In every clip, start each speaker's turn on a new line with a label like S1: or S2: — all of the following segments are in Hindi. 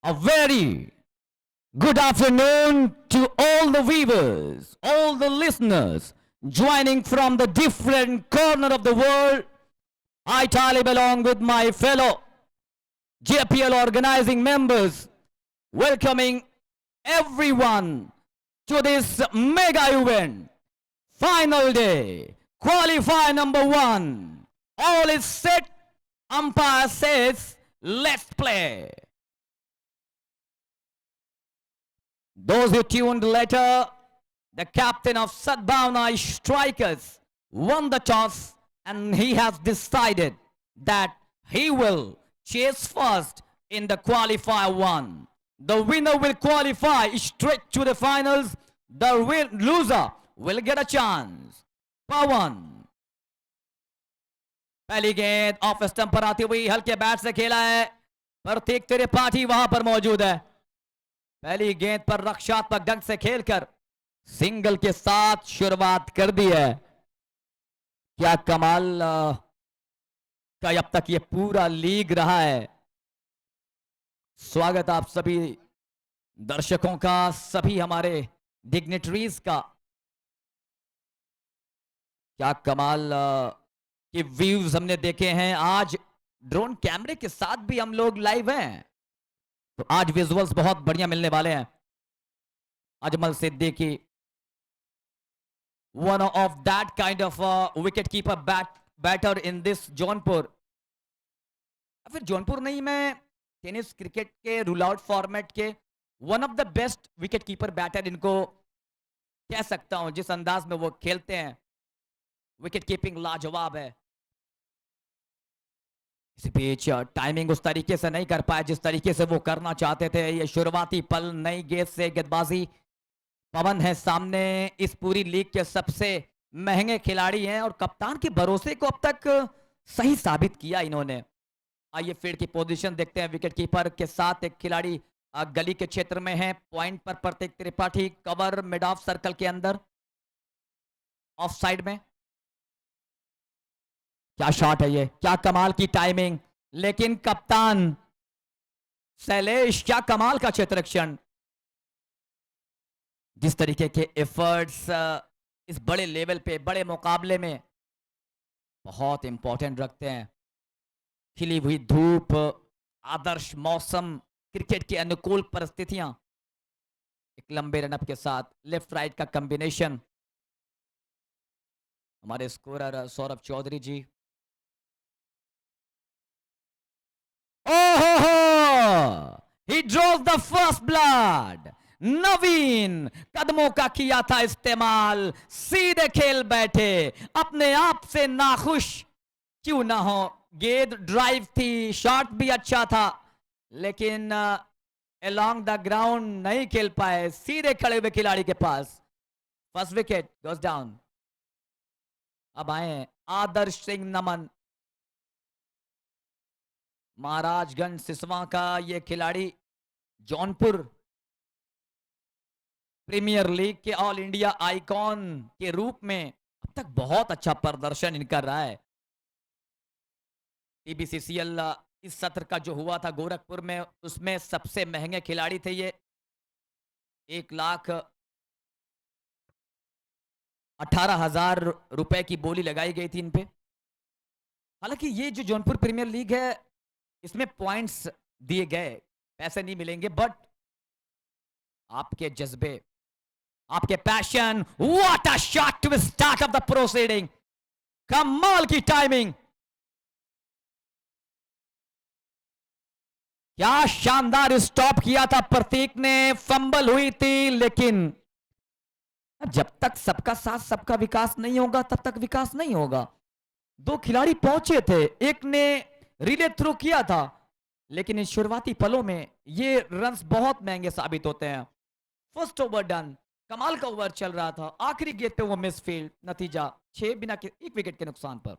S1: A very good afternoon to all the viewers, all the listeners joining from the different corner of the world. I Talib along with my fellow JPL organizing members welcoming everyone to this mega event. Final day, qualifier number 1. All is set. Umpire says, let's play. Those who tuned later, the captain of Sadbhavna Strikers won the toss and he has decided that he will chase first in the qualifier 1. The winner will qualify straight to the finals. The loser will get a chance. Pawan. पहली गेंद ऑफ स्टंप पर आती हुई हल्के बैट से खेला है. प्रतीक त्रिपाठी वहां पर मौजूद है. पहली गेंद पर रक्षात्मक ढंग से खेलकर सिंगल के साथ शुरुआत कर दी है. क्या कमाल का अब तक ये पूरा लीग रहा है. स्वागत आप सभी दर्शकों का, सभी हमारे डिग्नेटरीज का. क्या कमाल के व्यूज हमने देखे हैं. आज ड्रोन कैमरे के साथ भी हम लोग लाइव हैं, तो आज विजुअल्स बहुत बढ़िया मिलने वाले हैं. Ajmal Siddiqui, one of that kind of wicketkeeper batter in this Jaunpur. फिर जौनपुर नहीं, मैं टेनिस क्रिकेट के रूल आउट फॉर्मेट के one of the best wicketkeeper batter इनको कह सकता हूं. जिस अंदाज में वो खेलते हैं, विकेट कीपिंग लाजवाब है. इस बीच टाइमिंग उस तरीके से नहीं कर पाए जिस तरीके से वो करना चाहते थे. ये शुरुआती पल, नई गेंद से गेंदबाजी. पवन है सामने, इस पूरी लीग के सबसे महंगे खिलाड़ी हैं और कप्तान के भरोसे को अब तक सही साबित किया इन्होंने. आइए फील्ड की पोजीशन देखते हैं. विकेट कीपर के साथ एक खिलाड़ी गली के क्षेत्र में है. पॉइंट पर Pratik Tripathi, cover mid off circle के अंदर, ऑफ साइड में. क्या शॉट है ये, क्या कमाल की टाइमिंग. लेकिन कप्तान शैलेश, क्या कमाल का क्षेत्ररक्षण. जिस तरीके के एफर्ट्स इस बड़े लेवल पे, बड़े मुकाबले में बहुत इंपॉर्टेंट रखते हैं. खिली हुई धूप, आदर्श मौसम, क्रिकेट के अनुकूल परिस्थितियां, एक लंबे रनअप के साथ लेफ्ट राइट का कॉम्बिनेशन. हमारे scorer Saurabh Chaudhary ji. Oh, he draws the first blood. Naveen कदमों का किया था इस्तेमाल, सीधे खेल बैठे. अपने आप से नाखुश क्यों ना हो. गेंद ड्राइव थी, शॉट भी अच्छा था, लेकिन अलोंग द ग्राउंड नहीं खेल पाए. सीधे खड़े हुए खिलाड़ी के पास. First wicket goes down. अब आए आदर्श सिंह नमन, महाराजगंज सिसवा का ये खिलाड़ी. जौनपुर प्रीमियर लीग के ऑल इंडिया आइकॉन के रूप में अब तक बहुत अच्छा प्रदर्शन इनका रहा है. टीबीसीसीएल इस सत्र का जो हुआ था गोरखपुर में, उसमें सबसे महंगे खिलाड़ी थे ये. 1,18,000 रुपए की बोली लगाई गई थी इन पे. हालांकि ये जो जौनपुर प्रीमियर लीग है, इसमें पॉइंट्स दिए गए, पैसे नहीं मिलेंगे, बट आपके जज्बे, आपके passion. What a shot to start off the proceeding. कमाल की टाइमिंग. क्या शानदार स्टॉप किया था प्रतीक ने. फंबल हुई थी, लेकिन जब तक सबका साथ सबका विकास नहीं होगा, तब तक विकास नहीं होगा. दो खिलाड़ी पहुंचे थे, एक ने रिले थ्रू किया था, लेकिन इन शुरुआती पलों में ये रन्स बहुत महंगे साबित होते हैं. फर्स्ट ओवर डन, कमाल का ओवर चल रहा था. आखिरी गेंद पे वो मिस फील्ड. नतीजा 6 बिना के 1 विकेट के नुकसान पर.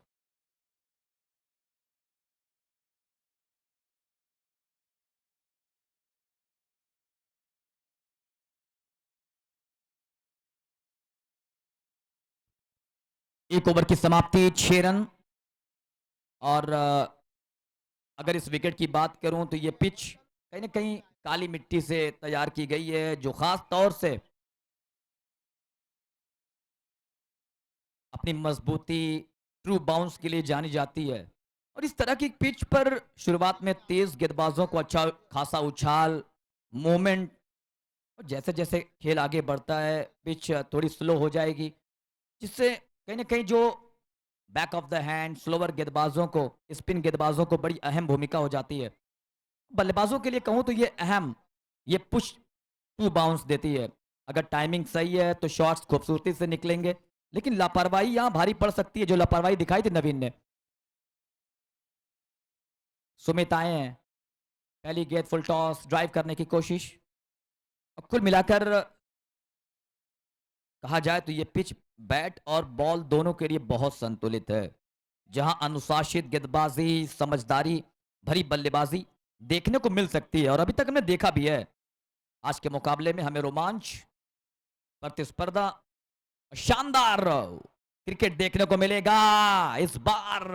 S1: एक ओवर की समाप्ति, 6 रन. और अगर इस विकेट की बात करूं तो ये पिच कहीं ना कहीं काली मिट्टी से तैयार की गई है, जो खास तौर से अपनी मजबूती, ट्रू बाउंस के लिए जानी जाती है। और इस तरह की पिच पर शुरुआत में तेज गेंदबाजों को अच्छा खासा उछाल, मूवमेंट, और जैसे जैसे खेल आगे बढ़ता है पिच थोड़ी स्लो हो जाएगी, जिससे कहीं ना कहीं जो back of the hand slower गेंदबाजों को, स्पिन गेंदबाजों को बड़ी अहम भूमिका हो जाती है। बल्लेबाजों के लिए कहूं तो ये अहम, ये पुश टू बाउंस देती है। अगर टाइमिंग सही है तो शॉट्स खूबसूरती से निकलेंगे, लेकिन लापरवाही यहां भारी पड़ सकती है, जो लापरवाही दिखाई थी नवीन ने। सुमित आए हैं, पहली गेंद फुल टॉस, ड्राइव करने की कोशिश। और कुल मिलाकर कहा जाए तो ये पिच बैट और बॉल दोनों के लिए बहुत संतुलित है, जहां अनुशासित गेंदबाजी, समझदारी भरी बल्लेबाजी देखने को मिल सकती है, और अभी तक हमने देखा भी है। आज के मुकाबले में हमें रोमांच, प्रतिस्पर्धा, शानदार क्रिकेट देखने को मिलेगा। इस बार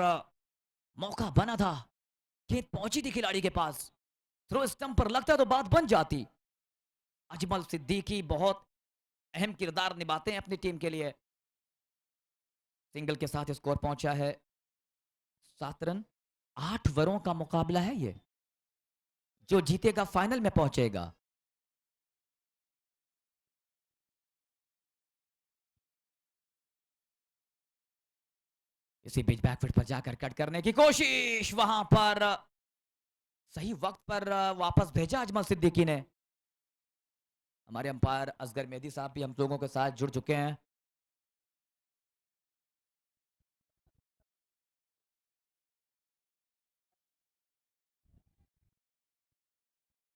S1: मौका बना था, गेंद पहुंची थी खिलाड़ी के पास, थ्रो स्टंप पर लगता तो बात बन जाती। अजमल सिद्दीकी बहुत अहम किरदार निभाते हैं अपनी टीम के लिए। सिंगल के साथ स्कोर पहुंचा है 7 रन। 8 ओवरों का मुकाबला है ये, जो जीतेगा फाइनल में पहुंचेगा। इसी बीच बैकफुट पर जाकर कट करने की कोशिश, वहां पर सही वक्त पर वापस भेजा अजमल सिद्दीकी ने। हमारे अंपायर असगर मेहदी साहब भी हम लोगों के साथ जुड़ चुके हैं।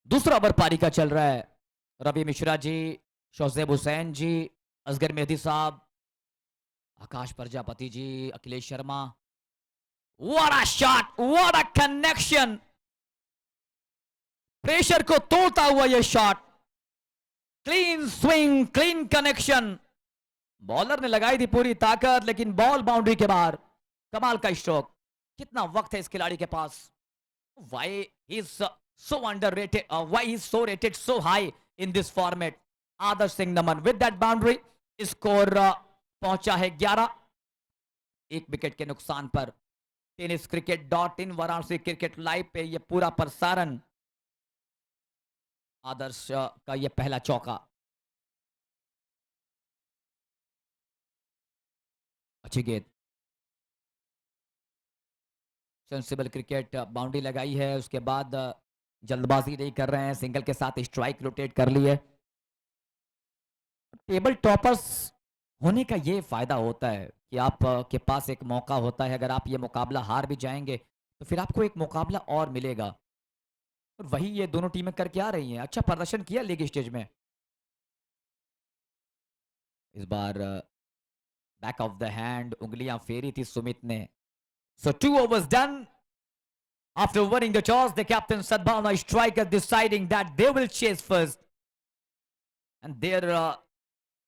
S1: दूसरा ओवर पारी का चल रहा है। रवि मिश्रा जी, शोजेब हुसैन जी, Asghar Mehdi sahab, Akash Prajapati ji, Akhilesh Sharma. What a shot, what a connection, pressure को तोड़ता हुआ यह shot, clean swing, clean connection. Bowler ने लगाई थी पूरी ताकत, लेकिन बॉल बाउंड्री के बाहर। कमाल का स्ट्रोक। कितना वक्त है इस खिलाड़ी के पास। Why is so underrated, why is so rated so high in this format. Adarsh Singh Naman with that boundary. Score पहुंचा है 11, एक विकेट के नुकसान पर। Tennis cricket .in Varanasi cricket live पे ये पूरा प्रसारण। आदर्श का ये पहला चौका। अच्छी गेंद, सेंसिबल क्रिकेट, बाउंड्री लगाई है, उसके बाद जल्दबाजी नहीं कर रहे हैं, सिंगल के साथ स्ट्राइक रोटेट कर ली है। टेबल टॉपर्स होने का ये फायदा होता है कि आप के पास एक मौका होता है। अगर आप ये मुकाबला हार भी जाएंगे तो फिर आपको एक मुकाबला और मिलेगा, और वही ये दोनों टीमें करके आ रही हैं। अच्छा प्रदर्शन किया लीग स्टेज में। इस बार बैक ऑफ द हैंड उंगलियां फेरी थी सुमित ने। सो 2 overs done. After winning the toss, the captain Sadbhavna striker deciding that they will chase first, and their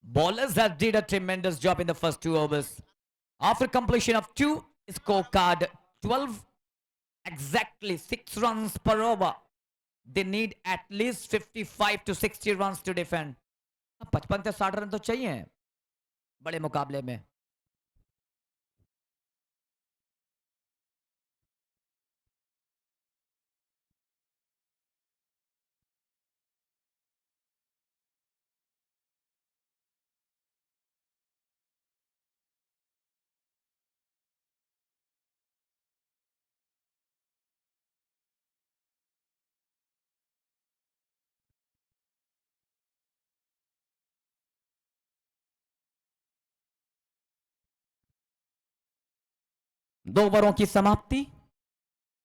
S1: bowlers have did a tremendous job in the first 2 overs. After completion of 2 scorecard, 12, exactly 6 runs per over. They need at least 55 to 60 runs to defend. 55 से 60 रन तो चाहिए बड़े मुकाबले में। दो ओवरों की समाप्ति,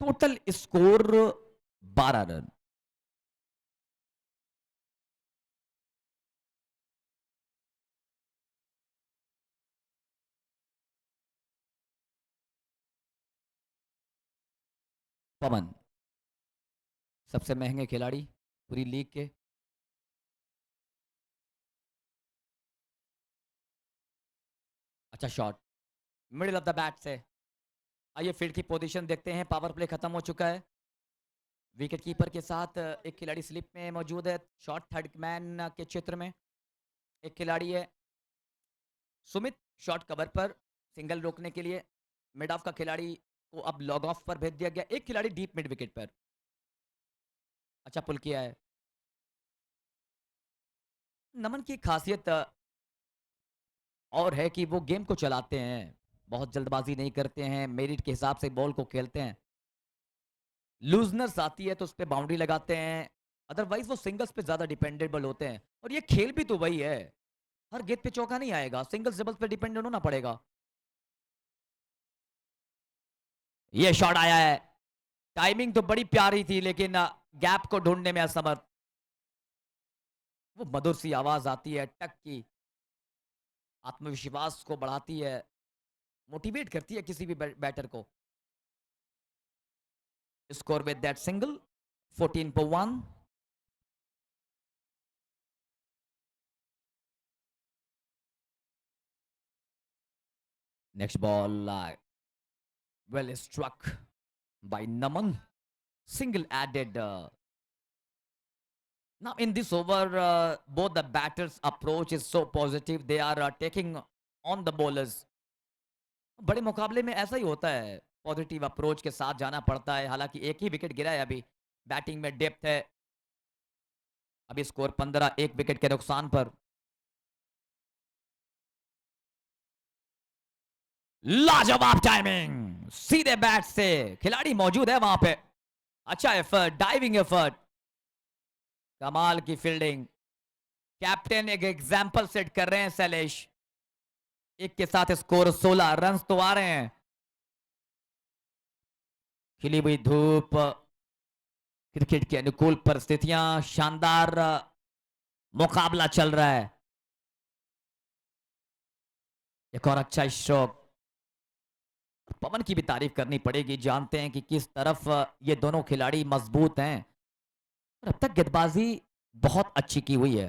S1: टोटल स्कोर 12 रन। पवन सबसे महंगे खिलाड़ी पूरी लीग के। अच्छा shot middle of the bat से। आइए फील्ड की पोजीशन देखते हैं। पावर प्ले खत्म हो चुका है। विकेट कीपर के साथ एक खिलाड़ी स्लिप में मौजूद है, शॉट थर्ड मैन के क्षेत्र में एक खिलाड़ी है सुमित, शॉट कवर पर सिंगल रोकने के लिए। मिड ऑफ का खिलाड़ी को अब लॉग ऑफ पर भेज दिया गया, एक खिलाड़ी डीप मिड विकेट पर। अच्छा पुल किया है। नमन की खासियत और है कि वो गेम को चलाते हैं, बहुत जल्दबाजी नहीं करते हैं, मेरिट के हिसाब से बॉल को खेलते हैं। लूजनेस आती है तो उस पर बाउंड्री लगाते हैं, अदरवाइज वो सिंगल्स पे ज्यादा डिपेंडेबल होते हैं। और ये खेल भी तो वही है, हर गेंद पे चौका नहीं आएगा, सिंगल्स डबल्स पे डिपेंडेंट होना पड़ेगा। ये शॉट आया है, टाइमिंग तो बड़ी प्यारी थी लेकिन गैप को ढूंढने में असमर्थ। वो मधुर सी आवाज आती है टक की, आत्मविश्वास को बढ़ाती है, मोटिवेट करती है किसी भी बैटर को। स्कोर विद दैट सिंगल 14 पर 1। Next ball well struck by Naman, single added. Now in this over, both the batters' approach is so positive. They are taking on the bowlers. बड़े मुकाबले में ऐसा ही होता है, पॉजिटिव अप्रोच के साथ जाना पड़ता है। हालांकि एक ही विकेट गिरा है अभी, बैटिंग में डेप्थ है। अभी स्कोर 15, एक विकेट के नुकसान पर। लाजवाब टाइमिंग, सीधे बैट से खिलाड़ी मौजूद है वहां पे। अच्छा एफर्ट, डाइविंग एफर्ट, कमाल की फील्डिंग। कैप्टन एक एग्जाम्पल सेट कर रहे हैं शैलेश। एक के साथ स्कोर 16 रन तो आ रहे हैं। खिली हुई धूप, क्रिकेट की अनुकूल परिस्थितियां, शानदार मुकाबला चल रहा है। एक और अच्छा स्ट्रोक। पवन की भी तारीफ करनी पड़ेगी, जानते हैं कि किस तरफ ये दोनों खिलाड़ी मजबूत हैं और अब तक गेंदबाजी बहुत अच्छी की हुई है।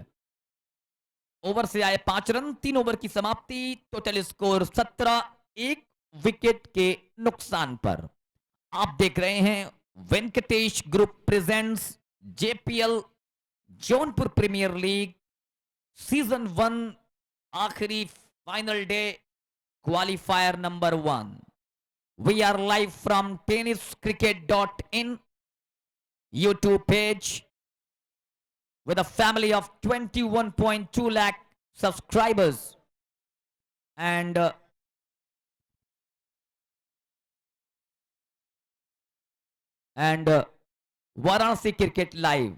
S1: ओवर से आए 5 रन, 3 ओवर की समाप्ति, टोटल स्कोर 17, एक विकेट के नुकसान पर। आप देख रहे हैं Venkatesh Group presents JPL Jaunpur premiere League season 1 आखिरी final day qualifier number 1। We are live from tenniscricket.in YouTube page with a family of 21.2 lakh subscribers and Varanasi cricket live.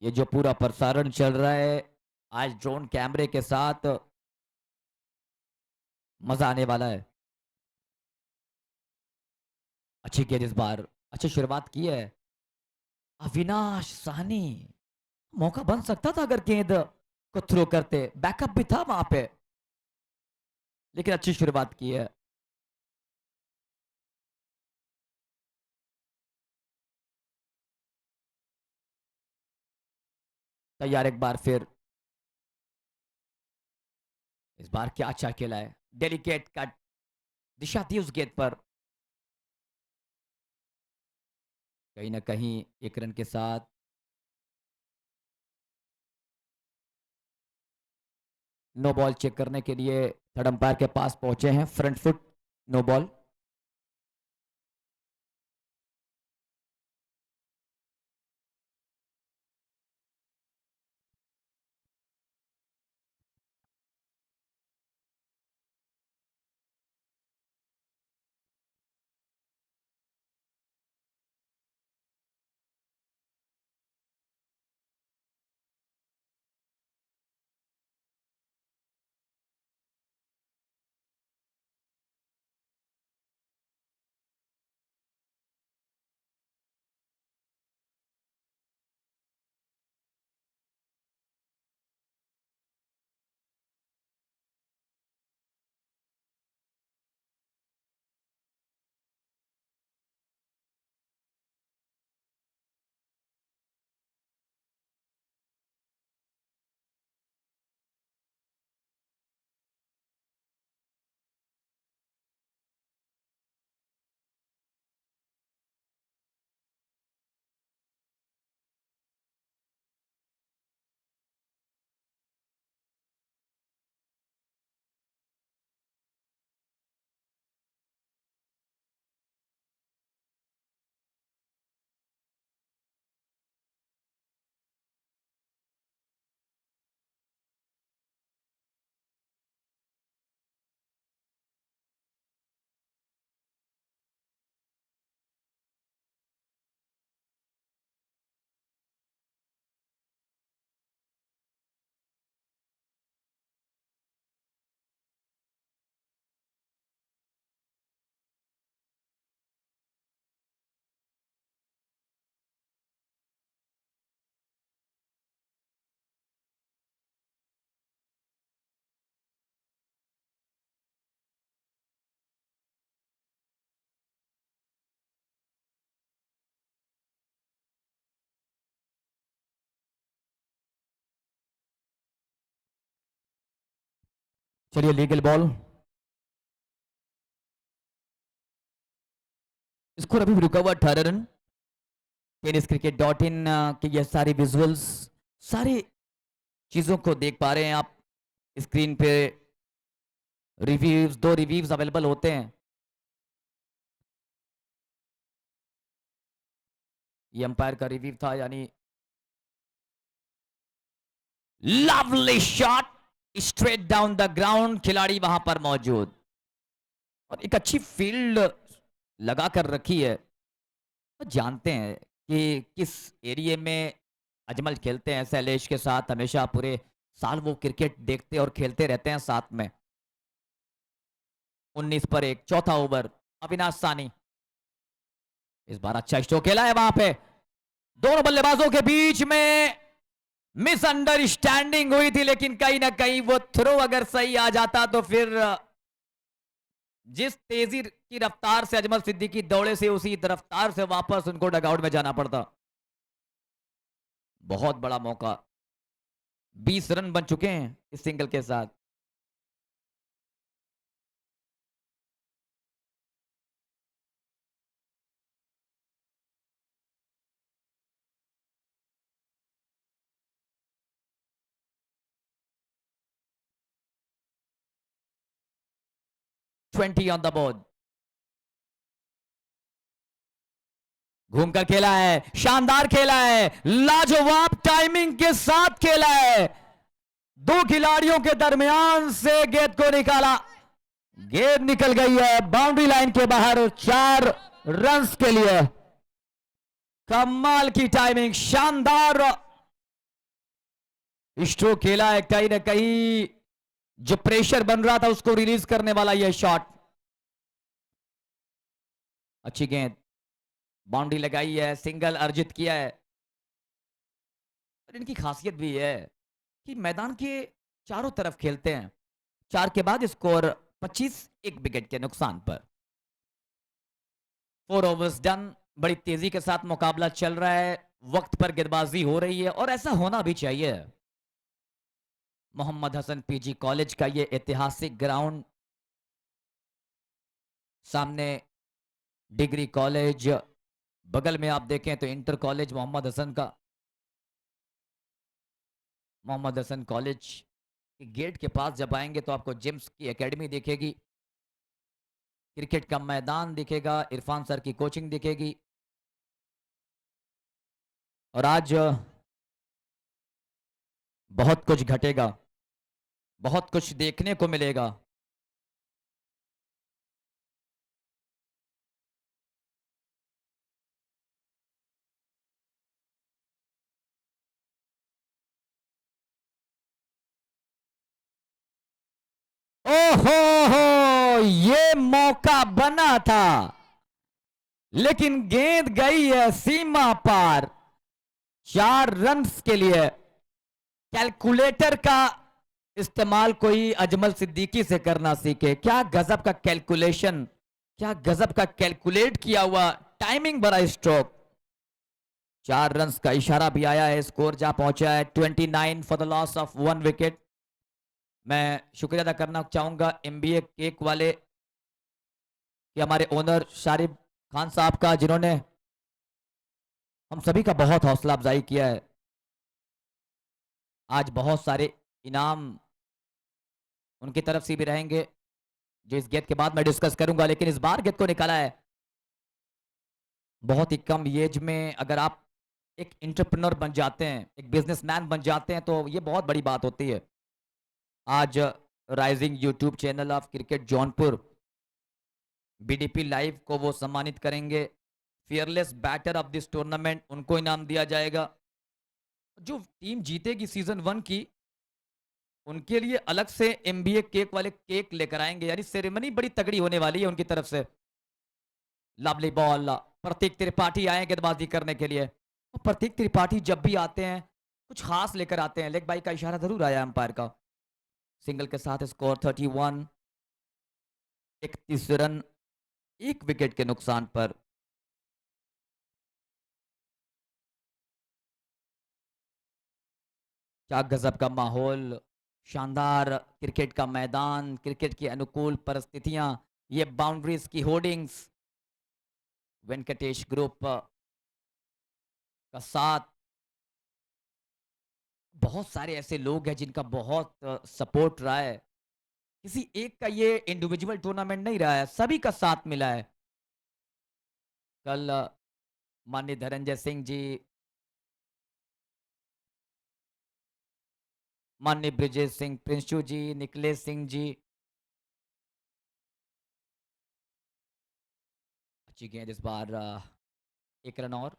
S1: ये जो पूरा प्रसारण चल रहा है आज ड्रोन कैमरे के साथ, मजा आने वाला है। अच्छी गेंद इस बार, अच्छी शुरुआत की है अविनाश साहनी। मौका बन सकता था अगर गेंद को थ्रो करते, बैकअप भी था वहां पे, लेकिन अच्छी शुरुआत की है। तैयार एक बार फिर, इस बार क्या अच्छा खेला है, डेलिकेट कट, दिशा दी उस गेंद पर। कहीं ना कहीं 1 रन के साथ नो बॉल चेक करने के लिए थर्ड अंपायर के पास पहुंचे हैं, फ्रंट फुट नो बॉल। चलिए लीगल बॉल। स्कोर अभी भी रुका हुआ 18 run. Tennis cricket dot in के ये सारी विजुअल्स, सारी चीजों को देख पा रहे हैं आप स्क्रीन पे। रिव्यूज, 2 रिव्यूज अवेलेबल होते हैं। ये अंपायर का रिव्यू था, यानी lovely shot straight down the ground, खिलाड़ी वहां पर मौजूद और एक अच्छी फील्ड लगा कर रखी है। तो जानते हैं कि किस एरिया में अजमल खेलते हैं शैलेश के साथ, हमेशा पूरे साल वो क्रिकेट देखते और खेलते रहते हैं साथ में। 19 पर 1, चौथा ओवर, अविनाश सानी इस बार अच्छा स्ट्रोक खेला है वहां पे। दोनों बल्लेबाजों के बीच में मिसअंडरस्टैंडिंग हुई थी, लेकिन कहीं ना कहीं वो थ्रो अगर सही आ जाता तो फिर जिस तेजी की रफ्तार से अजमल सिद्दीकी दौड़े से उसी रफ्तार से वापस उनको डगआउट में जाना पड़ता। बहुत बड़ा मौका। 20 रन बन चुके हैं इस सिंगल के साथ। Twenty on the board. घूमकर खेला है, शानदार खेला है, लाजवाब टाइमिंग के साथ खेला है। 2 खिलाड़ियों के दरमियान से गेंद को निकाला, गेंद निकल गई है बाउंड्री लाइन के बाहर 4 रन्स के लिए। कमाल की टाइमिंग, शानदार स्ट्रोक खेला है। कहीं ना कहीं जो प्रेशर बन रहा था उसको रिलीज करने वाला यह शॉट। अच्छी गेंद, बाउंड्री लगाई है, सिंगल अर्जित किया है। इनकी खासियत भी है कि मैदान के चारों तरफ खेलते हैं। 4 के बाद स्कोर 25, 1 विकेट के नुकसान पर। 4 ओवर्स डन। बड़ी तेजी के साथ मुकाबला चल रहा है, वक्त पर गेंदबाजी हो रही है और ऐसा होना भी चाहिए। मोहम्मद हसन पीजी कॉलेज का ये ऐतिहासिक ग्राउंड, सामने डिग्री कॉलेज, बगल में आप देखें तो इंटर कॉलेज मोहम्मद हसन का। मोहम्मद हसन कॉलेज के गेट के पास जब आएंगे तो आपको जिम्स की एकेडमी दिखेगी, क्रिकेट का मैदान दिखेगा, इरफान सर की कोचिंग दिखेगी। और आज बहुत कुछ घटेगा, बहुत कुछ देखने को मिलेगा। ओहो हो, ये मौका बना था लेकिन गेंद गई है सीमा पार। 4 रन्स के लिए कैलकुलेटर का इस्तेमाल कोई अजमल सिद्दीकी से करना सीखे। क्या गजब का कैलकुलेशन, क्या गजब का कैलकुलेट किया हुआ टाइमिंग भरा स्ट्रोक। 4 रन्स का इशारा भी आया है, स्कोर जा पहुंचा है 29 for the loss of 1 wicket. मैं शुक्रिया अदा करना चाहूंगा एमबीए केक वाले कि हमारे ओनर शारिब खान साहब का, जिन्होंने हम सभी का बहुत हौसला अफजाई किया है। आज बहुत सारे इनाम उनकी तरफ से भी रहेंगे जो इस गेंद के बाद मैं डिस्कस करूंगा, लेकिन इस बार गेंद को निकाला है बहुत ही कम एज में। अगर आप एक एंटरप्रेन्योर बन जाते हैं, एक बिजनेसमैन बन जाते हैं तो ये बहुत बड़ी बात होती है। आज rising YouTube channel of cricket Jaunpur BDP live को वो सम्मानित करेंगे। Fearless batter of this tournament उनको इनाम दिया जाएगा। जो टीम जीतेगी सीजन 1 की, उनके लिए अलग से एमबीए केक वाले केक लेकर आएंगे, यानी सेरेमनी बड़ी तगड़ी होने वाली है उनकी तरफ से। लवली बॉल, प्रतीक त्रिपाठी आए गेंदबाजी करने के लिए। और प्रतीक त्रिपाठी जब भी आते हैं कुछ खास लेकर आते हैं। लेग बाई का इशारा जरूर आया अंपायर का। सिंगल के साथ स्कोर 31, 31 रन, 1 विकेट के नुकसान पर। क्या गजब का माहौल, शानदार क्रिकेट का मैदान, क्रिकेट की अनुकूल परिस्थितियां, ये बाउंड्रीज की होर्डिंग्स, वेंकटेश ग्रुप का साथ। बहुत सारे ऐसे लोग हैं जिनका बहुत सपोर्ट रहा है। किसी एक का ये इंडिविजुअल टूर्नामेंट नहीं रहा है, सभी का साथ मिला है। कल माननीय धनंजय सिंह जी, माननीय ब्रिजेश सिंह प्रिंसू जी, निकलेश सिंह जी, अच्छी गेंद इस बार, एक रन और।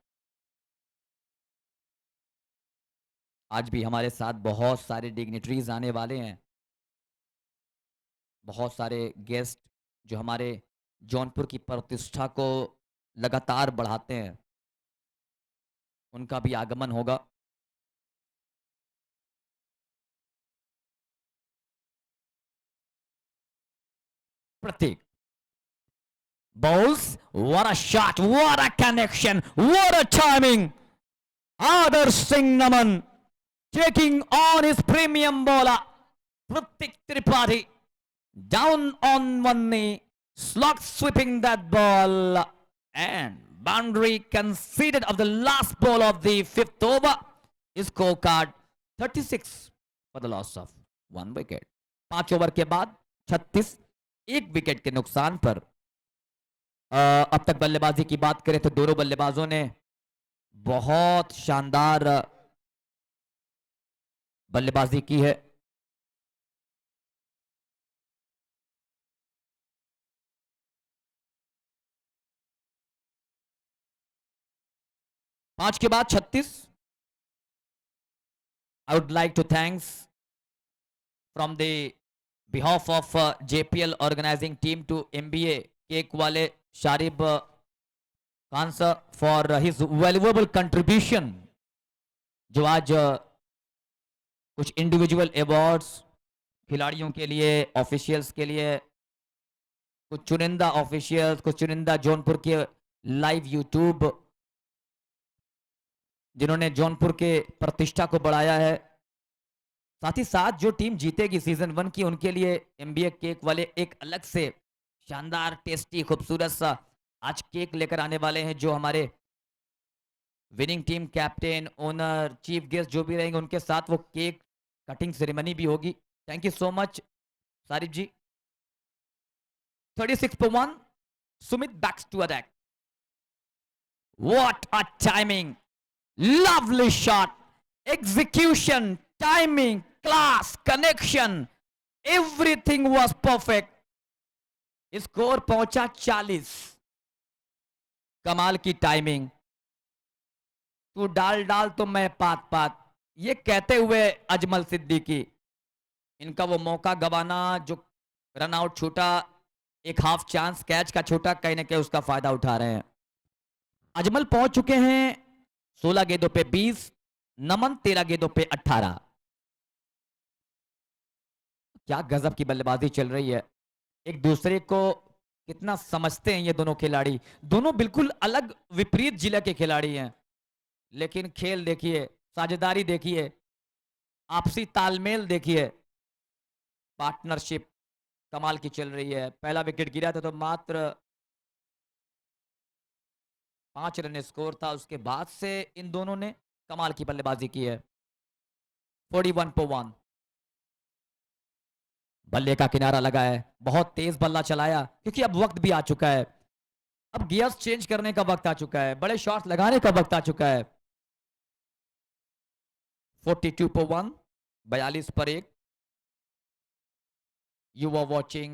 S1: आज भी हमारे साथ बहुत सारे डिग्निटरीज आने वाले हैं, बहुत सारे गेस्ट जो हमारे जौनपुर की प्रतिष्ठा को लगातार बढ़ाते हैं, उनका भी आगमन होगा। प्रतीक bowls, what a shot, what a connection, what a timing. Adarsh Singh Naman taking on his premium bowler Pratik Tripathi, down on one knee, slog sweeping that ball, and boundary conceded of the last ball of the fifth over. Scorecard 36 for the loss of 1 wicket. 5 over के बाद 36, 1 विकेट के नुकसान पर। अब तक बल्लेबाजी की बात करें तो दोनों बल्लेबाजों ने बहुत शानदार बल्लेबाजी की है। पांच के बाद 36। I would like to thanks from the behalf of JPL organising team to MBA cake वाले Sharib Khan sir for his valuable contribution, जो आज कुछ इंडिविजुअल अवार्ड्स खिलाड़ियों के लिए, ऑफिशियल्स के लिए, कुछ चुनिंदा ऑफिशियल्स, कुछ चुनिंदा जौनपुर के लाइव यूट्यूब जिन्होंने जौनपुर के प्रतिष्ठा को बढ़ाया है, साथ ही साथ जो टीम जीतेगी सीजन 1 की उनके लिए MBA केक वाले एक अलग से शानदार, टेस्टी, खूबसूरत सा आज केक लेकर आने वाले हैं, जो हमारे winning team captain, owner, chief guest जो भी रहेंगे उनके साथ वो केक कटिंग सेरेमनी भी होगी। Thank you so much Sarif ji. 36 for 1, Sumit backs to attack. What a timing, lovely shot, execution, timing, class, connection, everything was perfect. Score पहुंचा 40। कमाल की टाइमिंग, तू डाल डाल तो मैं पात पात, ये कहते हुए अजमल सिद्दीकी, इनका वो मौका गवाना जो रन आउट छूटा, एक हाफ चांस कैच का छूटा, कहीं ना कहीं उसका फायदा उठा रहे हैं। अजमल पहुंच चुके हैं 16 गेंदों पे 20, नमन 13 गेंदों पे 18। क्या गजब की बल्लेबाजी चल रही है, एक दूसरे को कितना समझते हैं ये दोनों खिलाड़ी। दोनों बिल्कुल अलग विपरीत जिला के खिलाड़ी हैं, लेकिन खेल देखिए, साझेदारी देखिए, आपसी तालमेल देखिए, पार्टनरशिप कमाल की चल रही है। पहला विकेट गिरा था तो मात्र 5 रन स्कोर था, उसके बाद से इन दोनों ने कमाल की बल्लेबाजी की है। 41 for 1, बल्ले का किनारा लगा है, बहुत तेज बल्ला चलाया क्योंकि अब वक्त भी आ चुका है, अब गियर्स चेंज करने का वक्त आ चुका है, बड़े शॉट्स लगाने का वक्त आ चुका है। 42 for 1, 42 पर 1। You are watching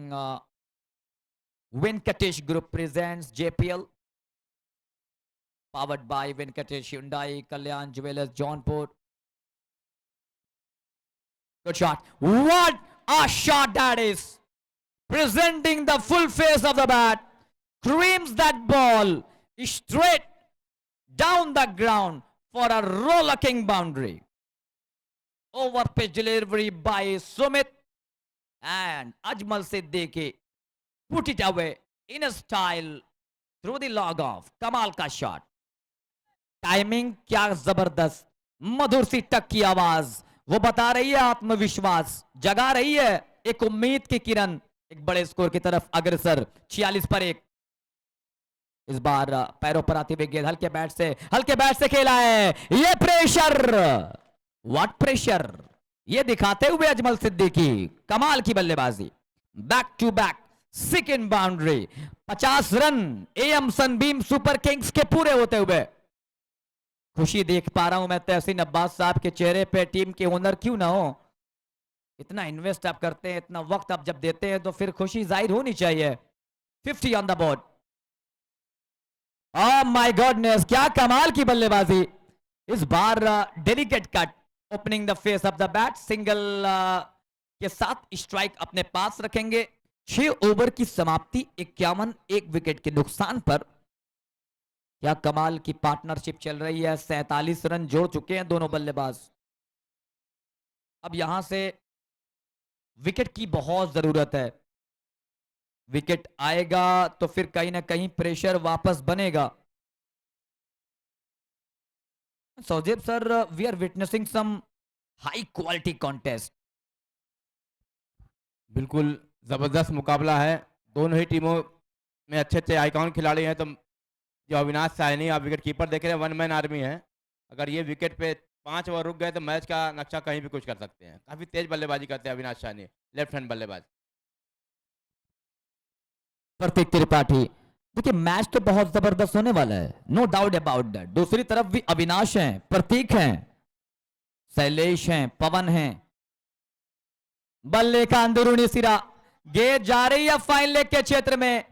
S1: Venkatesh Group presents JPL, powered by Venkatesh Hyundai, Kalyan Jewelers, Jaunpur. Good shot. What a shot that is! Presenting the full face of the bat, creams that ball straight down the ground for a rollicking boundary. Over pitch delivery by Sumit, and Ajmal Siddiqui put it away in a style through the log off. कमाल का शॉट, टाइमिंग क्या जबरदस्त, मधुर सी टक की आवाज, वो बता रही है आत्मविश्वास, जगा रही है एक उम्मीद की किरण, एक बड़े स्कोर की तरफ अग्रसर। 46 पर 1। इस बार पैरों पर आती हुई गेंद हल्के बैट से खेला है। ये प्रेशर, व्हाट प्रेशर, ये दिखाते हुए अजमल सिद्दीकी, कमाल की बल्लेबाजी। Back to back second boundary, 50 run AM Sunbeam Super Kings के पूरे होते हुए। खुशी देख पा रहा हूं मैं तहसीन अब्बास साहब के चेहरे पे। टीम के ओनर क्यों ना हो, इतना इन्वेस्ट आप करते हैं, इतना वक्त आप जब देते हैं तो फिर खुशी जाहिर होनी चाहिए। 50 on the board. Oh my goodness, क्या कमाल की बल्लेबाजी। इस बार delicate cut, opening the face of the bat, single के साथ स्ट्राइक अपने पास रखेंगे। 6 ओवर की समाप्ति, 51, 1 विकेट के नुकसान पर। क्या कमाल की पार्टनरशिप चल रही है। 47 रन जोड़ चुके हैं दोनों बल्लेबाज। अब यहां से विकेट की बहुत जरूरत है। विकेट आएगा तो फिर कहीं ना कहीं प्रेशर वापस बनेगा। Saujeb sir, we are witnessing some high quality contest.
S2: बिल्कुल जबरदस्त मुकाबला है। दोनों ही टीमों में अच्छे अच्छे आइकॉन खिलाड़ी हैं। तो जो अविनाश साहनी, आप विकेट कीपर देख रहे हैं, 1 मैन आर्मी है। अगर ये विकेट पे 5 ओवर रुक गए तो मैच का नक्शा कहीं भी कुछ कर सकते हैं। काफी तेज बल्लेबाजी करते हैं अविनाश साहनी, लेफ्ट हैंड बल्लेबाज।
S1: प्रतीक त्रिपाठी, देखिए मैच तो बहुत जबरदस्त होने वाला है, नो डाउट अबाउट दैट। दूसरी तरफ भी अविनाश हैं, प्रतीक हैं, शैलेश हैं, पवन हैं। बल्ले का अंदरूनी सिरा, गेंद जा रही है फाइन लेग के क्षेत्र में।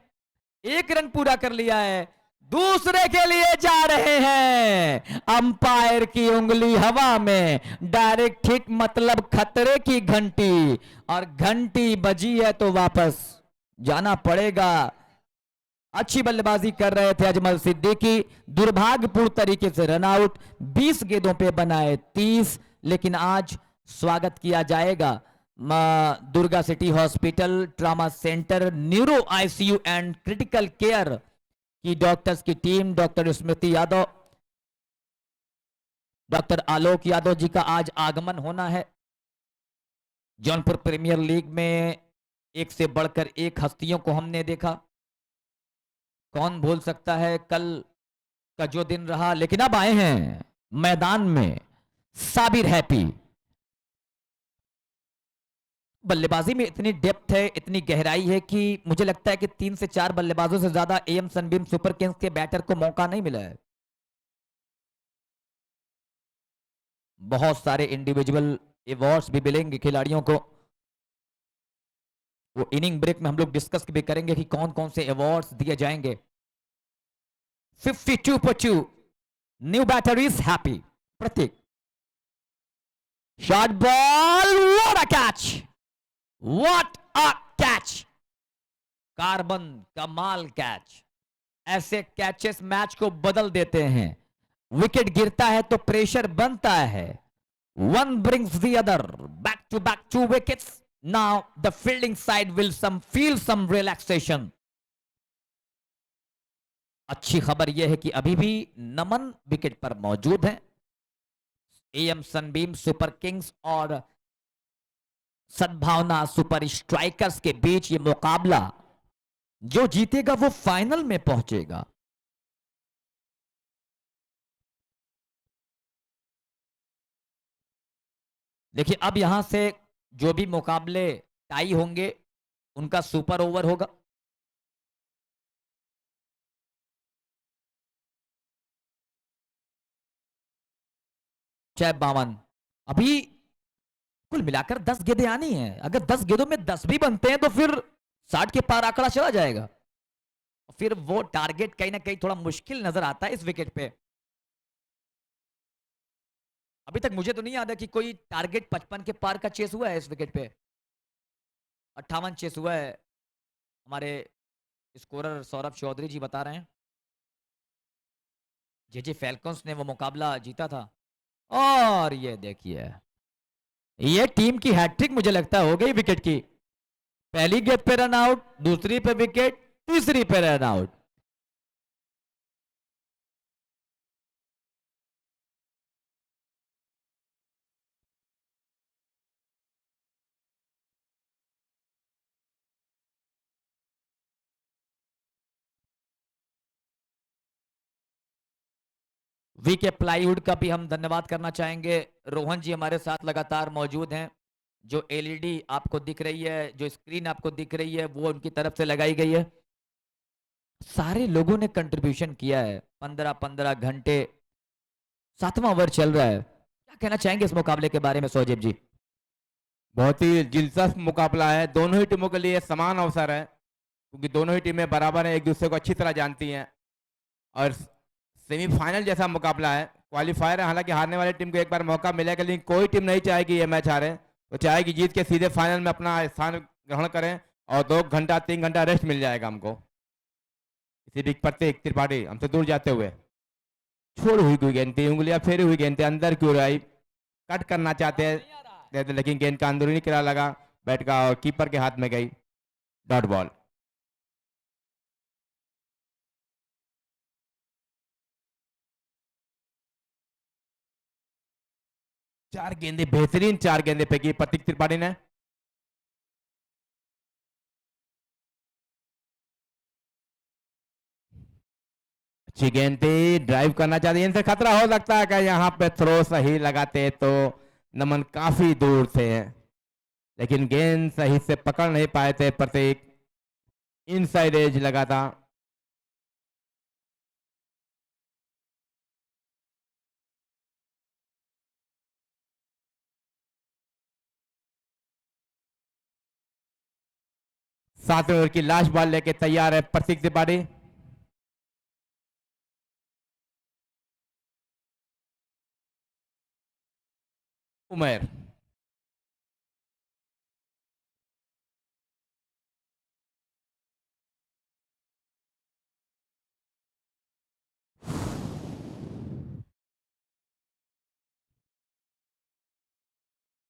S1: 1 रन पूरा कर लिया है, दूसरे के लिए जा रहे हैं। अंपायर की उंगली हवा में, डायरेक्ट हिट मतलब खतरे की घंटी, और घंटी बजी है तो वापस जाना पड़ेगा। अच्छी बल्लेबाजी कर रहे थे अजमल सिद्दीकी, दुर्भाग्यपूर्ण तरीके से रन आउट। 20 गेंदों पे बनाए 30, लेकिन आज स्वागत किया जाएगा Durga city hospital trauma centre neuro ICU and critical care की डॉक्टर्स की टीम। डॉक्टर स्मृति यादव, डॉक्टर आलोक यादव जी का आज आगमन होना है। जौनपुर प्रीमियर लीग में एक से बढ़कर एक हस्तियों को हमने देखा। कौन भूल सकता है कल का जो दिन रहा, लेकिन अब आए हैं मैदान में साबिर हैप्पी। बल्लेबाजी में इतनी डेप्थ है, इतनी गहराई है कि मुझे लगता है कि 3 से 4 बल्लेबाजों से ज्यादा एएम सनबीम सुपर किंग्स के बैटर को मौका नहीं मिला है। बहुत सारे इंडिविजुअल अवार्ड्स भी मिलेंगे खिलाड़ियों को। वो इनिंग ब्रेक में हम लोग डिस्कस भी करेंगे कि कौन कौन से अवार्ड्स दिए जाएंगे। 52 पर 2, new batter is happy. Prateek, shot ball, what a catch, what a catch, carbon कमाल कैच। ऐसे कैचेस मैच को बदल देते हैं। विकेट गिरता है तो प्रेशर बनता है। One brings the other, back to back 2 wickets. Now the fielding side will feel some relaxation. अच्छी खबर यह है कि अभी भी नमन विकेट पर मौजूद है। एएम सनबीम सुपर किंग्स और सद्भावना सुपर स्ट्राइकर्स के बीच ये मुकाबला, जो जीतेगा वो फाइनल में पहुंचेगा। देखिए अब यहां से जो भी मुकाबले टाई होंगे उनका सुपर ओवर होगा। चाहे 52, अभी कुल मिलाकर 10 गेंदें आनी है। अगर 10 गेंदों में 10 भी बनते हैं तो फिर 60 के पार आंकड़ा चला जाएगा। फिर वो टारगेट कहीं ना कहीं थोड़ा मुश्किल नजर आता है इस विकेट पे। अभी तक मुझे तो नहीं याद है कि कोई टारगेट 55 के पार का चेस हुआ है इस विकेट पे। 58 चेस हुआ है, हमारे स्कोरर सौरभ चौधरी जी बता रहे हैं। जेजे फैल्कॉन्स ने वो मुकाबला जीता था। और ये देखिए, ये टीम की हैट्रिक मुझे लगता है हो गई विकेट की। पहली गेंद पे रन आउट, दूसरी पे विकेट, तीसरी पे रन आउट। वीके प्लाईवुड का भी हम धन्यवाद करना चाहेंगे। रोहन जी हमारे साथ लगातार मौजूद हैं। जो एलईडी आपको दिख रही है, जो स्क्रीन आपको दिख रही है, वो उनकी तरफ से लगाई गई है। सारे लोगों ने कंट्रीब्यूशन किया है। 15-15 घंटे 7वां ओवर चल रहा है। क्या कहना चाहेंगे इस मुकाबले के बारे में सौजेब जी?
S2: बहुत ही दिलचस्प मुकाबला है। दोनों ही टीमों के लिए समान अवसर है, क्योंकि दोनों ही टीमें बराबर हैं, एक दूसरे को अच्छी तरह जानती हैं। और सेमीफाइनल जैसा मुकाबला है, क्वालिफायर है। हालांकि हारने वाली टीम को एक बार मौका मिलेगा, लेकिन कोई टीम नहीं चाहेगी ये मैच हारे। तो चाहेगी जीत के सीधे फाइनल में अपना स्थान ग्रहण करें, और 2 घंटा 3 घंटा रेस्ट मिल जाएगा हमको। इसी बीच प्रत्येक त्रिपाठी हमसे दूर जाते हुए छोड़ हुई कोई गेंद थी, उंगलियां फेरी हुई गेंद थी, अंदर क्यों आई, कट करना चाहते हैं, लेकिन गेंद का अंदरूनी किनारा लगा बैट का और कीपर के हाथ में गई, डॉट बॉल। चार गेंदे, बेहतरीन 4 गेंदे फेंकी प्रतीक त्रिपाठी ने। अच्छी गेंद थी, ड्राइव करना चाहते, इनसे खतरा हो सकता है कि यहाँ पे थ्रो सही लगाते तो नमन काफी दूर थे, लेकिन गेंद सही से पकड़ नहीं पाए थे प्रतीक। इनसाइड एज लगा था। सातवें ओवर की लास्ट बॉल लेके तैयार है प्रतीक त्रिपाठी। उमेर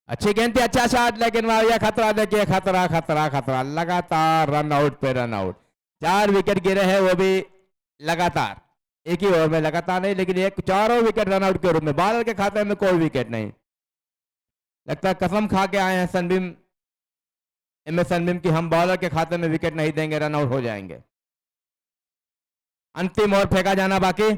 S2: अच्छी गेंद थी, अच्छा शॉट, लेकिन वह खतरा देखिए, खतरा खतरा खतरा, लगातार रन आउट पे रन आउट। 4 विकेट गिरे हैं, वो भी लगातार, एक ही ओवर में, लगातार नहीं, लेकिन एक 4 विकेट रन आउट के रूप में। बॉलर के खाते में कोई विकेट नहीं। लगता है कसम खा के आए हैं सनबीम, एम एस सनबीम की, हम बॉलर के खाते में विकेट नहीं देंगे, रन आउट हो जाएंगे। अंतिम ओवर फेंका जाना बाकी।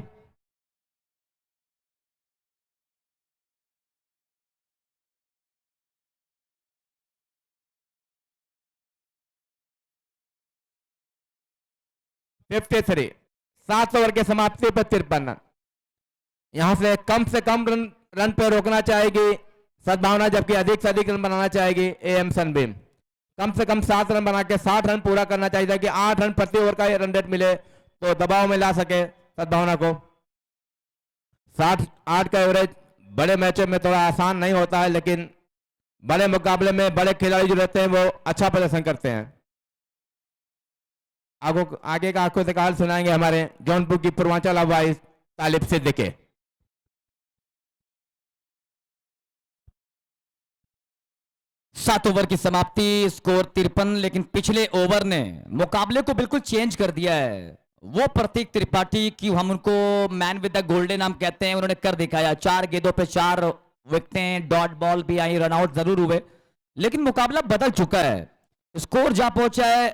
S2: फिफ्टी 7 ओवर के समाप्ति पर 53 रन। यहां से कम रन पे रोकना चाहेगी सद्भावना, जबकि अधिक से अधिक रन बनाना चाहेगी एएम सनबीम। कम से कम 7 रन बना के 60 रन पूरा करना चाहिए कि 8 रन प्रति ओवर का रन रेट मिले, तो दबाव में ला सके सद्भावना को। 68 का एवरेज बड़े मैचों में थोड़ा आसान नहीं होता है, लेकिन बड़े मुकाबले में बड़े खिलाड़ी जो रहते हैं वो अच्छा प्रदर्शन करते हैं। आगे का आंखों से काल सुनाएंगे हमारे जौनपुर की पूर्वांचल हवाई तालिब सिद्दीकी।
S1: सात ओवर की समाप्ति, स्कोर 53, लेकिन पिछले ओवर ने मुकाबले को बिल्कुल चेंज कर दिया है। वो प्रतीक त्रिपाठी की हम उनको मैन विद द गोल्डन नाम कहते हैं, उन्होंने कर दिखाया। 4 गेंदों पे 4 विकेटें, डॉट बॉल भी आई, रन आउट जरूर हुए, लेकिन मुकाबला बदल चुका है। स्कोर जहां पहुंचा है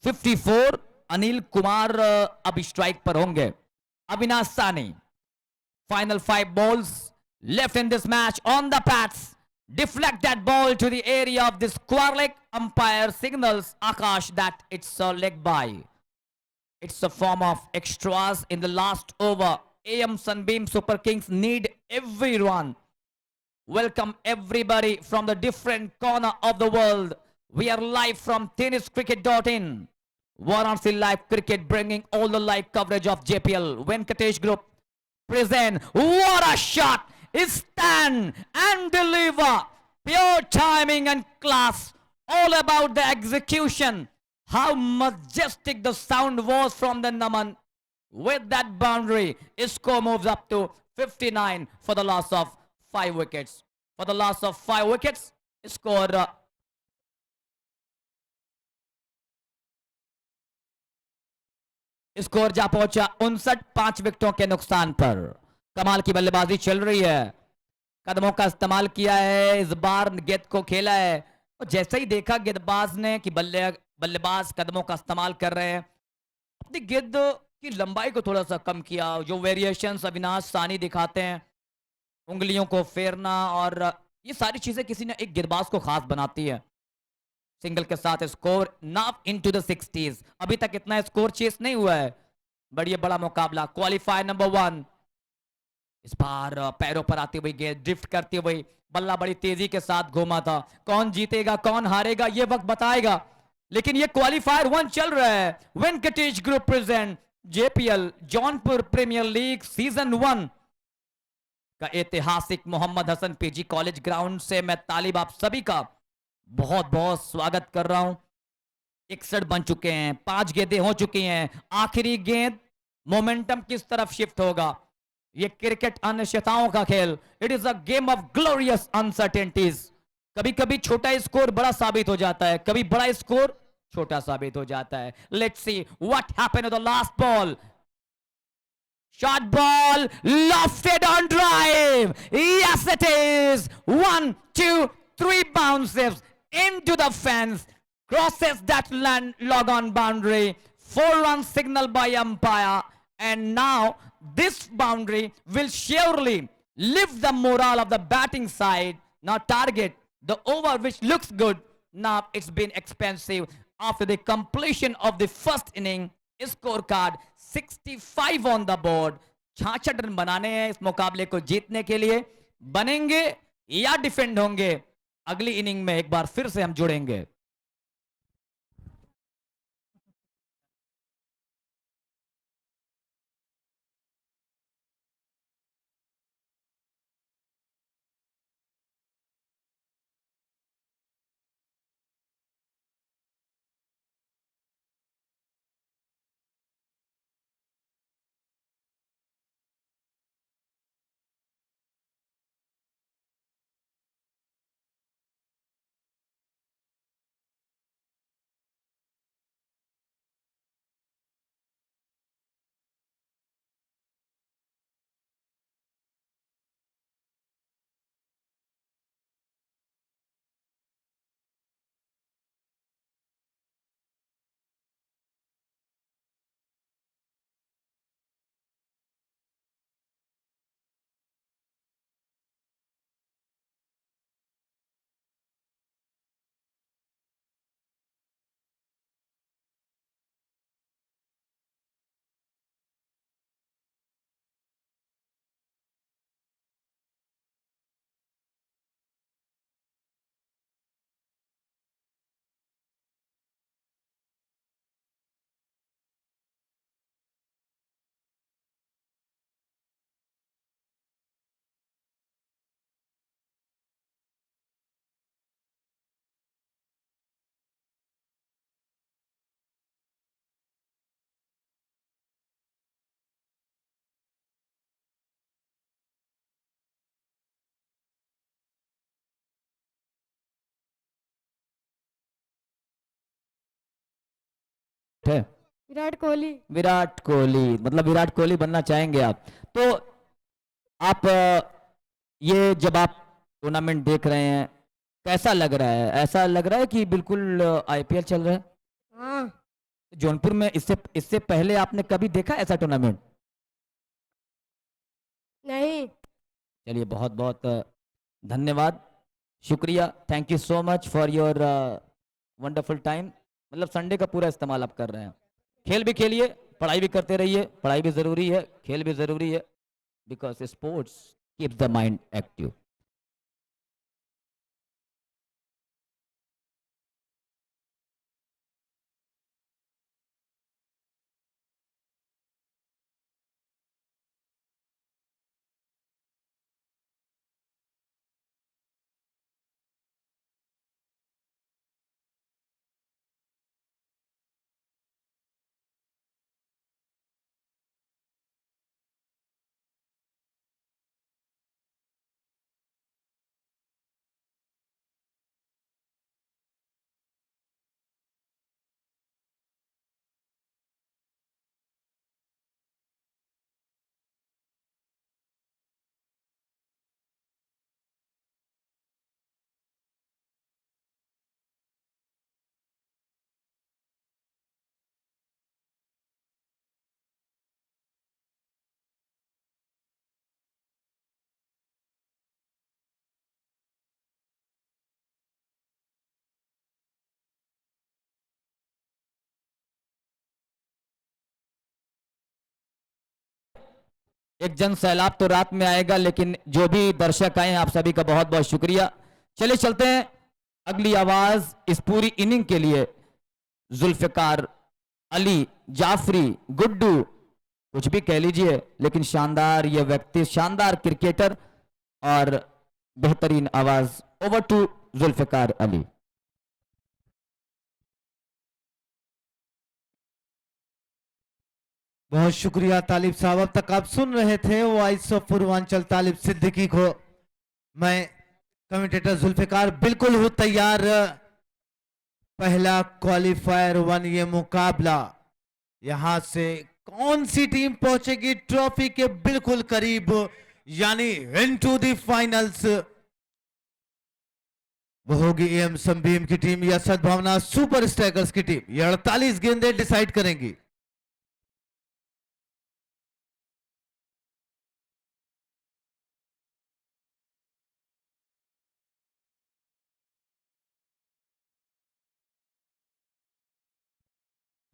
S1: 54। अनिल कुमार अब स्ट्राइक पर होंगे। अविनाश सानी, final 5 balls left in this match on the pads. Deflect that ball to the area of this square leg. Umpire signals Akash that it's a leg bye. It's a form of extras in the last over. AM Sunbeam Super Kings need everyone. Welcome everybody from the different corner of the world. We are live from tenniscricket.in. Varanasi Live Cricket, bringing all the live coverage of JPL. Venkatesh Group present. What a shot! Stand and deliver. Pure timing and class. All about the execution. How majestic the sound was from the Naman. With that boundary, Isco moves up to 59 for the loss of 5 wickets. For the loss of 5 wickets, score score जा पहुंचा 59, 5 विकेटों के नुकसान पर। कमाल की बल्लेबाजी चल रही है, कदमों का इस्तेमाल किया है, इस बार गेंद को खेला है, और जैसे ही देखा गेंदबाज ने कि बल्लेबाज कदमों का इस्तेमाल कर रहे हैं, अपनी गेंद की लंबाई को थोड़ा सा कम किया, जो वेरिएशंस अविनाश सानी दिखाते हैं, उंगलियों को फेरना, और ये सारी चीजें किसी ने एक गेंदबाज को खास बनाती है। सिंगल के साथ score now into the 60s, अभी तक इतना स्कोर चेस नहीं हुआ है, बड़ी बड़ा मुकाबला। क्वालिफायर नंबर 1, इस बार पैरों पर आती हुई गेंद ड्रिफ्ट करती हुई, बल्ला बड़ी तेजी के साथ घूमा था। कौन जीतेगा कौन हारेगा ये वक्त बताएगा, लेकिन ये क्वालिफायर 1 चल रहा है। Venkatesh group present JPL Jaunpur premiere League season 1 का ऐतिहासिक Mohammad Hasan PG college ground से मैं तालिब आप सभी का बहुत बहुत स्वागत कर रहा हूं। 61 बन चुके हैं, 5 गेंदें हो चुकी हैं, आखिरी गेंद मोमेंटम किस तरफ शिफ्ट होगा। ये क्रिकेट अनिश्चितताओं का खेल, it is a game of glorious uncertainties. कभी कभी छोटा स्कोर बड़ा साबित हो जाता है, कभी बड़ा स्कोर छोटा साबित हो जाता है। Let's see what happened with the last ball. Shot ball lofted on drive. Yes, it is. 1, 2, 3 bounces into the fence. Crosses that log on boundary. 4-run signal by umpire. And now this boundary will surely lift the morale of the batting side. Now target the over which looks good. Now it's been expensive after the completion of the first inning. Scorecard 65 on the board. 66 run बनाने हैं इस मुकाबले को जीतने के लिए। बनेंगे या डिफेंड होंगे, अगली इनिंग में एक बार फिर से हम जुड़ेंगे। है
S3: विराट कोहली।
S1: विराट कोहली, मतलब विराट कोहली बनना चाहेंगे आप। तो आप ये जब आप टूर्नामेंट देख रहे हैं कैसा लग रहा है? ऐसा लग रहा है कि बिल्कुल आईपीएल चल रहा है।
S3: हाँ।
S1: जौनपुर में इससे इससे पहले आपने कभी देखा ऐसा टूर्नामेंट?
S3: नहीं।
S1: चलिए बहुत बहुत धन्यवाद, शुक्रिया, thank you so much for your wonderful time. मतलब संडे का पूरा इस्तेमाल आप कर रहे हैं। खेल भी खेलिए, पढ़ाई भी करते रहिए, पढ़ाई भी ज़रूरी है, खेल भी ज़रूरी है, because sports keeps the mind active. एक जन सैलाब तो रात में आएगा, लेकिन जो भी दर्शक आए हैं आप सभी का बहुत बहुत शुक्रिया। चलिए चलते हैं अगली आवाज इस पूरी इनिंग के लिए। जुल्फिकार, अली, जाफरी, गुड्डू, कुछ भी कह लीजिए, लेकिन शानदार ये व्यक्ति, शानदार क्रिकेटर और बेहतरीन आवाज। Over to Zulfiqar Ali.
S4: बहुत शुक्रिया तालिब साहब। अब तक आप सुन रहे थे वॉइस ऑफ पूर्वांचल तालिब सिद्दीकी को। मैं कमेंटेटर जुल्फिकार बिल्कुल हूं तैयार। पहला क्वालिफायर 1 ये मुकाबला, यहां से कौन सी टीम पहुंचेगी ट्रॉफी के बिल्कुल करीब, यानी इनटू द फाइनल्स। वो होगी एम संभीम की टीम या सद्भावना सुपर स्ट्राइकर्स की टीम। ये 48 गेंदें डिसाइड करेंगी।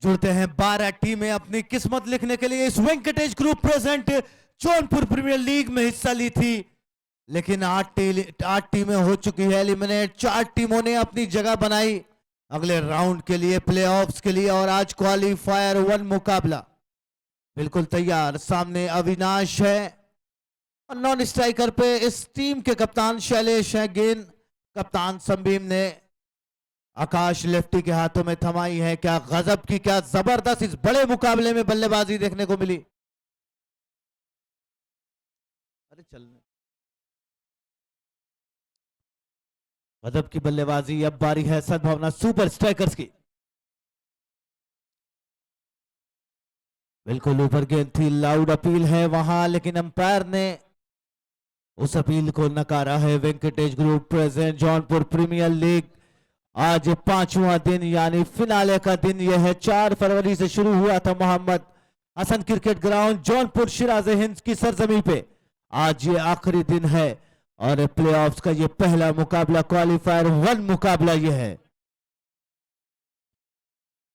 S4: जुड़ते हैं 12 टीमें अपनी किस्मत लिखने के लिए। इस Venkatesh group present Jaunpur premiere League में हिस्सा ली थी, लेकिन 8 टीमें हो चुकी है एलिमिनेट। 4 टीमों ने अपनी जगह बनाई अगले राउंड के लिए, प्लेऑफ्स के लिए। और आज क्वालिफायर 1 मुकाबला बिल्कुल तैयार। सामने अविनाश है और नॉन स्ट्राइकर पे इस टीम के कप्तान शैलेश है। गेंद कप्तान संभीम ने आकाश लेफ्टी के हाथों में थमाई है। क्या गजब की, क्या जबरदस्त इस बड़े मुकाबले में बल्लेबाजी देखने को मिली। अरे चलने गजब की बल्लेबाजी। अब बारी है सद्भावना सुपर स्ट्राइकर्स की। बिल्कुल ऊपर गेंद थी, लाउड अपील है वहां, लेकिन अंपायर ने उस अपील को नकारा है। Venkatesh group present Jaunpur premiere League आज 5वां दिन यानी फिनाले का दिन यह है। 4 फरवरी से शुरू हुआ था मोहम्मद हसन क्रिकेट ग्राउंड जौनपुर शिराज हिंद की सरजमी पे। आज ये आखिरी दिन है और प्लेऑफ्स का ये पहला मुकाबला, क्वालिफायर 1 मुकाबला ये है।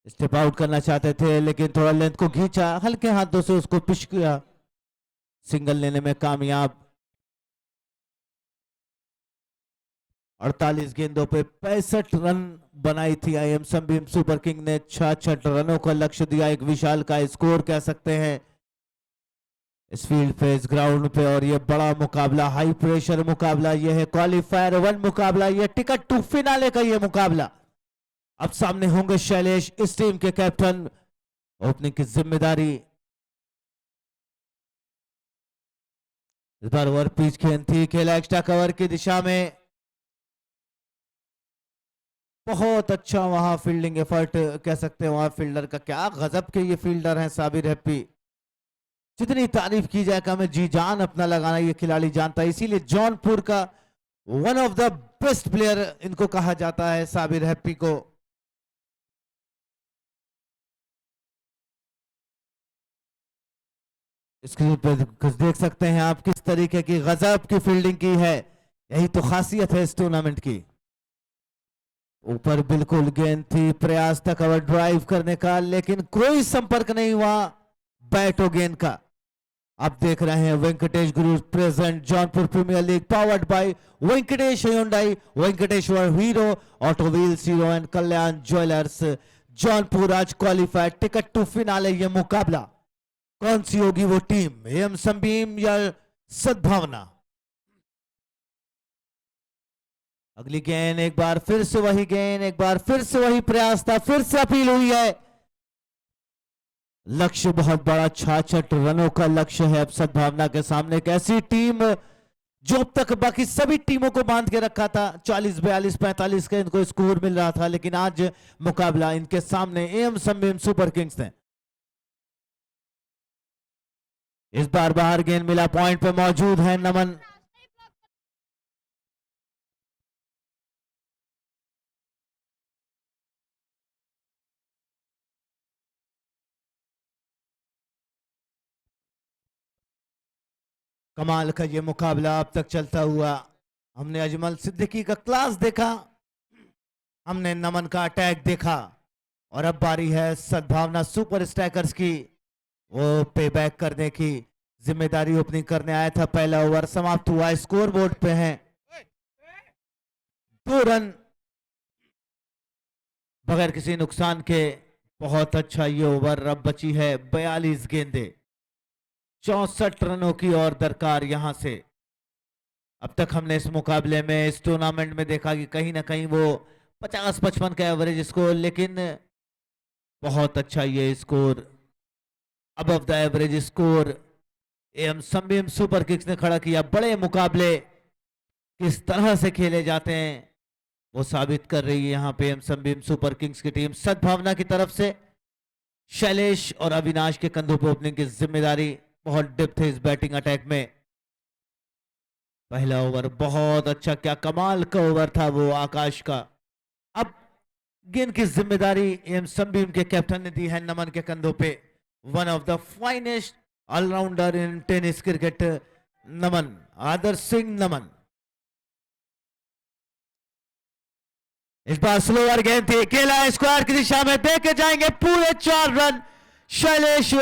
S4: स्टेप आउट करना चाहते थे लेकिन थोड़ा लेंथ को खींचा, हल्के हाथों से उसको पिच किया, सिंगल लेने में कामयाब। 48 गेंदों पे 65 रन बनाई थी आईएम संभीम सुपर किंग ने। 66 रनों का लक्ष्य दिया, एक विशाल का स्कोर कह सकते हैं इस फील्ड पे, इस ग्राउंड पे। और ये बड़ा मुकाबला, हाई प्रेशर मुकाबला ये है, क्वालिफायर 1 मुकाबला, ये टिकट टू फिनाले का ये मुकाबला। अब सामने होंगे शैलेश, इस टीम के कैप्टन। ओपनिंग की जिम्मेदारी इस बार ओवर पिच गेंद थी, खेला एक्स्ट्रा कवर की दिशा में। बहुत अच्छा वहां फील्डिंग एफर्ट कह सकते हैं वहां फील्डर का। क्या गजब के ये फील्डर हैं साबिर हैप्पी। जितनी तारीफ की जाए कम है, जी जान अपना लगाना ये खिलाड़ी जानता है, इसीलिए जौनपुर का one of the best player इनको कहा जाता है साबिर हैप्पी को। स्क्रीन पे देख सकते हैं आप किस तरीके की गजब की फील्डिंग की है। यही तो खासियत है इस टूर्नामेंट की। ऊपर बिल्कुल गेंद थी, प्रयास था कवर ड्राइव करने का, लेकिन कोई संपर्क नहीं हुआ बैट और गेंद का। आप देख रहे हैं Venkatesh group present Jaunpur premiere league powered by Venkatesh Hyundai, Venkateshwar Hero auto wheels Hero and Kalyan jewellers Jaunpur. आज क्वालिफाइड टिकट टू फिनाले ये मुकाबला, कौन सी होगी वो टीम, एम संभीम या सद्भावना। अगली गेंद, एक बार फिर से वही गेंद, एक बार फिर से वही प्रयास था, फिर से अपील हुई है। लक्ष्य बहुत बड़ा, 66 रनों का लक्ष्य है अब सद्भावना के सामने। एक ऐसी टीम जो अब तक बाकी सभी टीमों को बांध के रखा था, 40, 42, 45 का इनको स्कोर मिल रहा था, लेकिन आज मुकाबला इनके सामने एम संभीम सुपर किंग्स ने। इस बार बाहर गेंद मिला, पॉइंट पे मौजूद है नमन। कमाल का ये मुकाबला अब तक चलता हुआ। हमने अजमल सिद्दीकी का क्लास देखा, हमने नमन का अटैक देखा, और अब बारी है सद्भावना सुपर स्ट्राइकर्स की वो पे बैक करने की। जिम्मेदारी ओपनिंग करने आया था। पहला ओवर समाप्त हुआ, स्कोर बोर्ड पे है 2 रन बगैर किसी नुकसान के। बहुत अच्छा ये ओवर। अब बची है 42 गेंदें, 64 रनों की और दरकार यहां से। अब तक हमने इस मुकाबले में, इस टूर्नामेंट में देखा कि कहीं ना कहीं वो 50-55 का एवरेज स्कोर, लेकिन बहुत अच्छा ये score, above the average score M Sambeem super kings ने खड़ा किया। बड़े मुकाबले किस तरह से खेले जाते हैं वो साबित कर रही है यहां पे एम संबीम सुपर किंग्स की टीम। सद्भावना की तरफ से शैलेश और अविनाश के कंधों पर ओपनिंग की जिम्मेदारी। बहुत डेप्थ है इस बैटिंग अटैक में। पहला ओवर बहुत अच्छा, क्या कमाल का ओवर था वो आकाश का। अब गेंद की जिम्मेदारी एम संबीम के कैप्टन ने दी है नमन के कंधों पे। One of the finest allrounder in tennis cricket, Naman, Adarsh Singh Naman. इस बार स्लोअर गेंद थी, केला स्क्वायर की दिशा में दे के जाएंगे पूरे 4 रन। शैलेश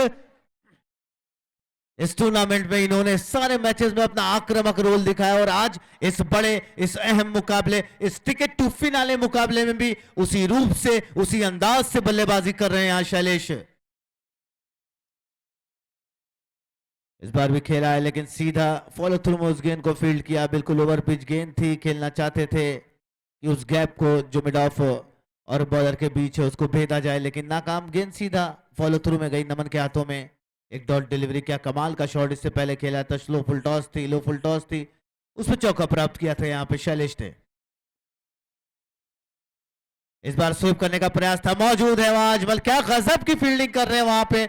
S4: इस टूर्नामेंट में इन्होंने सारे मैचेस में अपना आक्रामक रोल दिखाया और आज इस बड़े, इस अहम मुकाबले, इस टिकट टू फिनाले मुकाबले में भी उसी रूप से, उसी अंदाज से बल्लेबाजी कर रहे हैं यहाँ शैलेश। इस बार भी खेला है लेकिन सीधा फॉलो थ्रू में उस गेंद को फील्ड किया। बिल्कुल ओवर पिच गेंद थी, खेलना चाहते थे कि उस गैप को जो मिड ऑफ और बॉलर के बीच है उसको भेदा जाए, लेकिन नाकाम। गेंद सीधा फॉलो थ्रू में गई नमन के हाथों में। एक डॉट डिलीवरी, क्या कमाल का शॉट इससे पहले खेला था। स्लो फुल टॉस थी, लो फुल टॉस थी, उसमें चौका प्राप्त किया था यहाँ पे शैलेश ने। इस बार स्वीप करने का प्रयास था, मौजूद है वहां अजमल। क्या गजब की फील्डिंग कर रहे हैं वहां पे।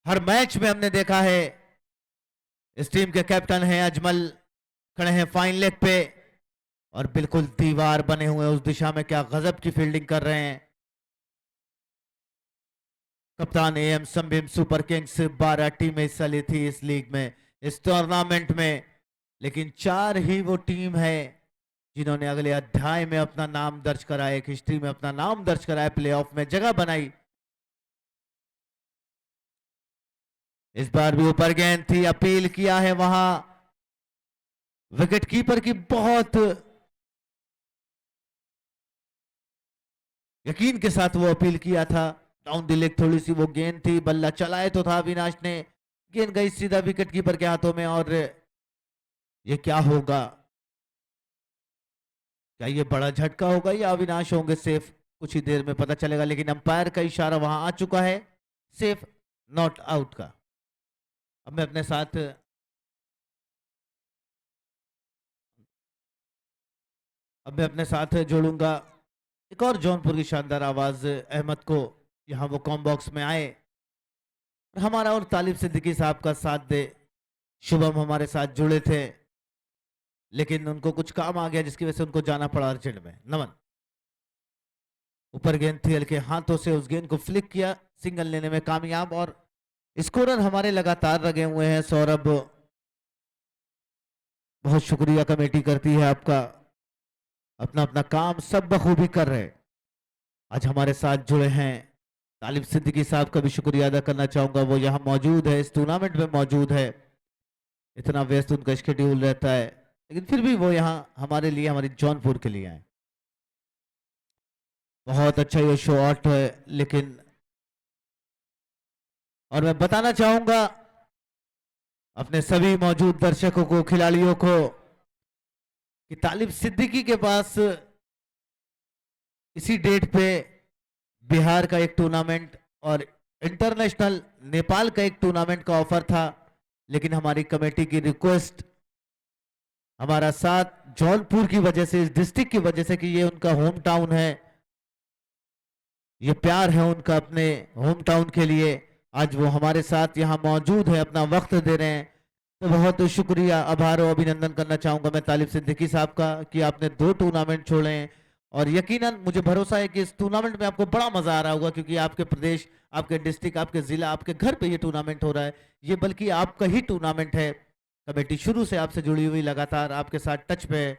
S4: हर मैच में हमने देखा है इस टीम के कैप्टन हैं अजमल, खड़े हैं फाइन लेग पे और बिल्कुल दीवार बने हुए उस दिशा में। क्या गजब की फील्डिंग कर रहे हैं कप्तान एम संबीम सुपर किंग्स। 12 टीमें हिस्सा ली थी इस लीग में, इस टूर्नामेंट में, लेकिन 4 ही वो टीम है जिन्होंने अगले अध्याय में अपना नाम दर्ज कराया, एक हिस्ट्री में अपना नाम दर्ज कराया, प्लेऑफ में जगह बनाई। इस बार भी ऊपर गेंद थी, अपील किया है वहां विकेट कीपर की। बहुत यकीन के साथ वो अपील किया था। डाउन द लेग थोड़ी सी वो गेंद थी, बल्ला चलाए तो था अविनाश ने, गेंद गई सीधा विकेट कीपर के हाथों में। और ये क्या होगा, क्या ये बड़ा झटका होगा या अविनाश होंगे सेफ, कुछ ही देर में पता चलेगा। लेकिन अंपायर का इशारा वहां आ चुका है सेफ, नॉट आउट का। अब मैं अपने साथ जोड़ूंगा एक और जौनपुर की शानदार आवाज, अहमद को। यहां वो कॉम बॉक्स में आए और हमारा और तालिब सिद्दीकी साहब का साथ दे। शुभम हमारे साथ जुड़े थे लेकिन उनको कुछ काम आ गया जिसकी वजह से उनको जाना पड़ा अर्जेंट में। नमन, ऊपर गेंद थी, हल्के हाथों से उस गेंद को फ्लिक किया, सिंगल लेने में कामयाब। और स्कोरर हमारे लगातार लगे हुए हैं। सौरभ, बहुत शुक्रिया कमेटी करती है आपका, अपना अपना काम सब बखूबी कर रहे हैं। आज हमारे साथ जुड़े हैं तालिब सिद्दीकी साहब का भी शुक्रिया अदा करना चाहूंगा, वो यहाँ मौजूद है, इस टूर्नामेंट में मौजूद है। इतना व्यस्त उनका शेड्यूल रहता है लेकिन फिर भी वो यहाँ हमारे लिए, हमारी जौनपुर के लिए आए। बहुत अच्छा ये शॉट है लेकिन, और मैं बताना चाहूंगा अपने सभी मौजूद दर्शकों को, खिलाड़ियों को, कि तालिब सिद्दीकी के पास इसी डेट पे बिहार का एक टूर्नामेंट और इंटरनेशनल नेपाल का एक टूर्नामेंट का ऑफर था, लेकिन हमारी कमेटी की रिक्वेस्ट, हमारा साथ जौनपुर की वजह से, इस डिस्ट्रिक्ट की वजह से कि ये उनका होम टाउन है, ये प्यार है उनका अपने होम टाउन के लिए, आज वो हमारे साथ यहाँ मौजूद है, अपना वक्त दे रहे हैं। तो बहुत शुक्रिया, आभार और अभिनंदन करना चाहूंगा मैं तालिब सिद्दीकी साहब का कि आपने 2 टूर्नामेंट छोड़े हैं और यकीनन मुझे भरोसा है कि इस टूर्नामेंट में आपको बड़ा मजा आ रहा होगा, क्योंकि आपके प्रदेश, आपके डिस्ट्रिक्ट, आपके जिला, आपके घर पे ये टूर्नामेंट हो रहा है। ये बल्कि आपका ही टूर्नामेंट है। कमेटी शुरू से आपसे जुड़ी हुई, लगातार आपके साथ टच पे है।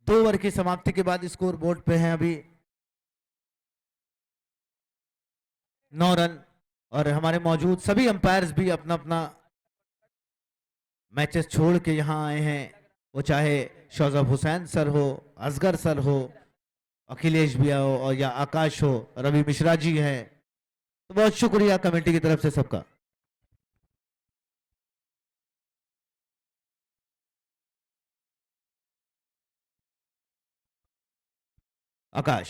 S4: 2 ओवर की समाप्ति के बाद स्कोर बोर्ड पे है अभी 9 रन और हमारे मौजूद सभी अंपायर्स भी अपना अपना मैचेस छोड़ के यहाँ आए हैं, वो चाहे शौजब हुसैन सर हो, असगर सर हो, अखिलेश भैया हो और या आकाश हो, रवि मिश्रा जी हैं, तो बहुत शुक्रिया कमेटी की तरफ से सबका। आकाश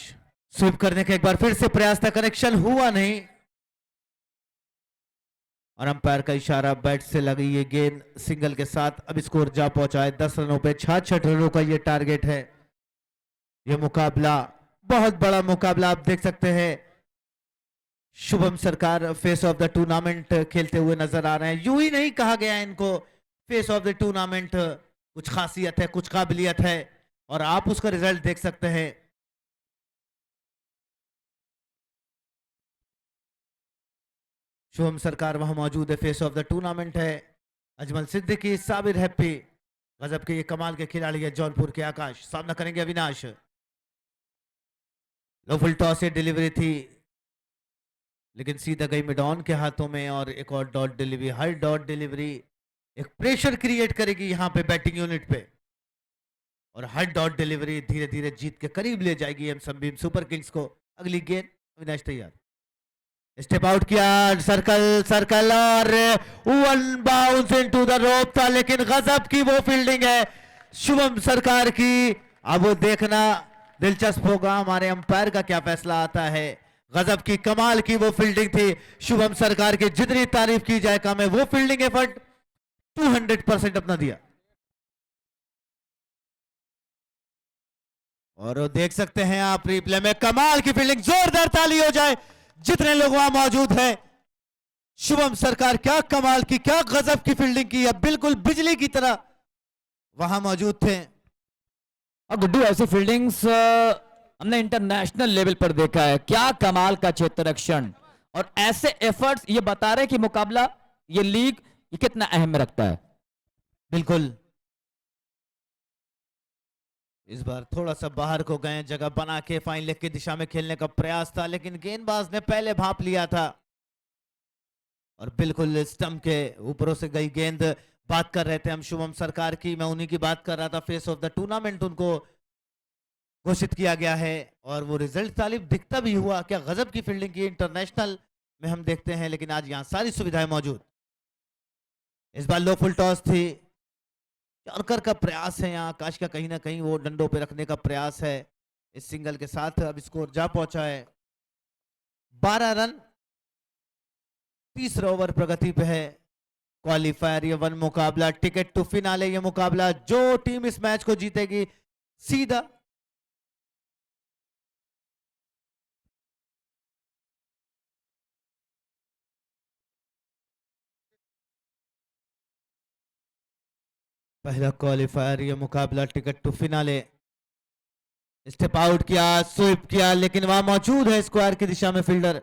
S4: स्वीप करने का एक बार फिर से प्रयास था, कनेक्शन हुआ नहीं और अंपायर का इशारा, बैट से लगी ये गेंद सिंगल के साथ अब स्कोर जा पहुंचा है 10 रनों पे। 66 रनों का ये टारगेट है। ये मुकाबला बहुत बड़ा मुकाबला आप देख सकते हैं। शुभम सरकार फेस ऑफ द टूर्नामेंट खेलते हुए नजर आ रहे हैं। यूं ही नहीं कहा गया इनको फेस ऑफ द टूर्नामेंट, कुछ खासियत है, कुछ काबिलियत है और आप उसका रिजल्ट देख सकते हैं। शुभम सरकार वहां मौजूद है, फेस ऑफ द टूर्नामेंट है। अजमल सिद्दीकी, साबिर हैप्पी, गजब के ये कमाल के खिलाड़ी है जौनपुर के। आकाश सामना करेंगे अविनाश। लो फुल टॉस से डिलीवरी थी लेकिन सीधा गई मिड ऑन के हाथों में और एक और डॉट डिलीवरी। हर डॉट डिलीवरी एक प्रेशर क्रिएट करेगी यहां पे बैटिंग यूनिट पे और हर डॉट डिलीवरी धीरे धीरे जीत के करीब ले जाएगी एम सनबीम सुपर किंग्स को। अगली गेंद अविनाश तैयार, स्टेप आउट किया, सर्कल सर्कल और one bounce into the rope था लेकिन गजब की वो फील्डिंग है शुभम सरकार की। अब वो देखना दिलचस्प होगा हमारे अंपायर का क्या फैसला आता है। गजब की कमाल की वो फील्डिंग थी शुभम सरकार की, जितनी तारीफ की जाए कम है। वो फील्डिंग एफर्ट 200% अपना दिया और वो देख सकते हैं आप रिप्ले में कमाल की फील्डिंग। जोरदार ताली हो जाए जितने लोग वहां मौजूद हैं। शुभम सरकार क्या कमाल की, क्या गजब की फील्डिंग की है, बिल्कुल बिजली की तरह वहां मौजूद थे।
S1: और गुड्डू ऐसी फील्डिंग्स हमने इंटरनेशनल लेवल पर देखा है। क्या कमाल का क्षेत्र रक्षण और ऐसे एफर्ट्स ये बता रहे हैं कि मुकाबला, ये लीग ये कितना अहम रखता है।
S4: बिल्कुल इस बार थोड़ा सा बाहर को गए, जगह बना के फाइन लेग की दिशा में खेलने का प्रयास था लेकिन गेंदबाज ने पहले भांप लिया था और बिल्कुल स्टंप के ऊपरों से गई गेंद। बात कर रहे थे हम शुभम सरकार की, मैं उन्हीं की बात कर रहा था। फेस ऑफ द टूर्नामेंट उनको घोषित किया गया है और वो रिजल्ट तालिब दिखता भी हुआ। क्या गजब की फील्डिंग की, इंटरनेशनल में हम देखते हैं लेकिन आज यहां सारी सुविधाएं मौजूद। इस बार लो फुल टॉस थी, यॉर्कर का प्रयास है यहाँ आकाश का, कहीं ना कहीं वो डंडों पे रखने का प्रयास है। इस सिंगल के साथ अब स्कोर जा पहुंचा है 12 रन। तीसरा ओवर प्रगति पे है। क्वालिफायर ये वन मुकाबला, टिकट टू फिनाले ये मुकाबला। जो टीम इस मैच को जीतेगी सीधा पहला क्वालिफायर ये मुकाबला, ticket to finale. Step out किया, स्वीप किया लेकिन वहां मौजूद है स्क्वायर की दिशा में फील्डर।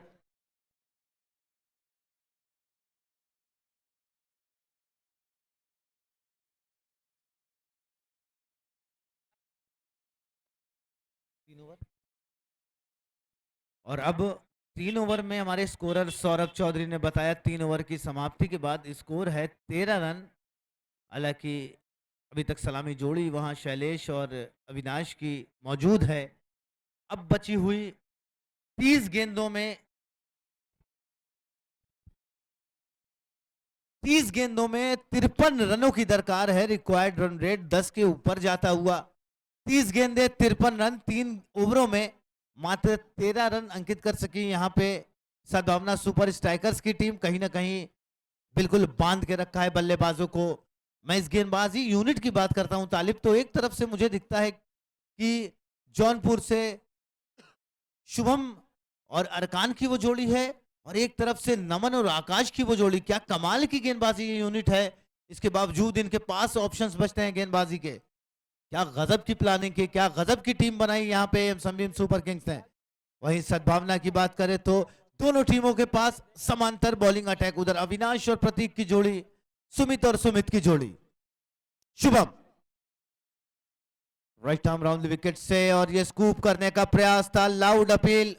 S4: और अब 3 ओवर में हमारे स्कोरर सौरभ चौधरी ने बताया 3 ओवर की समाप्ति के बाद स्कोर है 13 रन। हालांकि अभी तक सलामी जोड़ी वहां शैलेश और अविनाश की मौजूद है। अब बची हुई 30 गेंदों में 53 रनों की दरकार है। रिक्वायर्ड रन रेट 10 के ऊपर जाता हुआ 30 गेंदे 53 रन, 3 ओवरों में मात्र 13 रन अंकित कर सकी यहां पे सद्भावना सुपर स्ट्राइकर्स की टीम। कहीं ना कहीं बिल्कुल बांध के रखा है बल्लेबाजों को। मैं इस गेंदबाजी यूनिट की बात करता हूं तालिब, तो एक तरफ से मुझे दिखता है कि जौनपुर से शुभम और अरकान की वो जोड़ी है और एक तरफ से नमन और आकाश की वो जोड़ी। क्या कमाल की गेंदबाजी ये यूनिट है, इसके बावजूद इनके पास ऑप्शंस बचते हैं गेंदबाजी के। क्या गजब की प्लानिंग की, क्या गजब की टीम बनाई यहाँ पे सनबीम सुपर किंग्स ने। वहीं सद्भावना की बात करें तो दोनों टीमों के पास समांतर बॉलिंग अटैक, उधर अविनाश और प्रतीक की जोड़ी, सुमित और सुमित की जोड़ी। Shubham right arm round the wicket से और ये स्कूप करने का प्रयास था, लाउड अपील।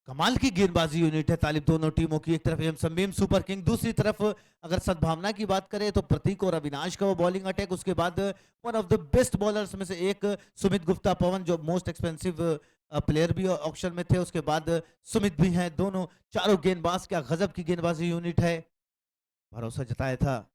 S4: कमाल की गेंदबाजी यूनिट है तालिब दोनों टीमों की। एक तरफ एम समीम सुपर किंग, दूसरी तरफ अगर सद्भावना की बात करें तो प्रतीक और अविनाश का वो बॉलिंग अटैक, उसके बाद one of the best bowlers में से एक सुमित गुप्ता पवन जो मोस्ट एक्सपेंसिव प्लेयर भी ऑक्शन में थे, उसके बाद सुमित भी हैं। दोनों चारों गेंदबाज क्या गजब की गेंदबाजी यूनिट है, भरोसा जताया था।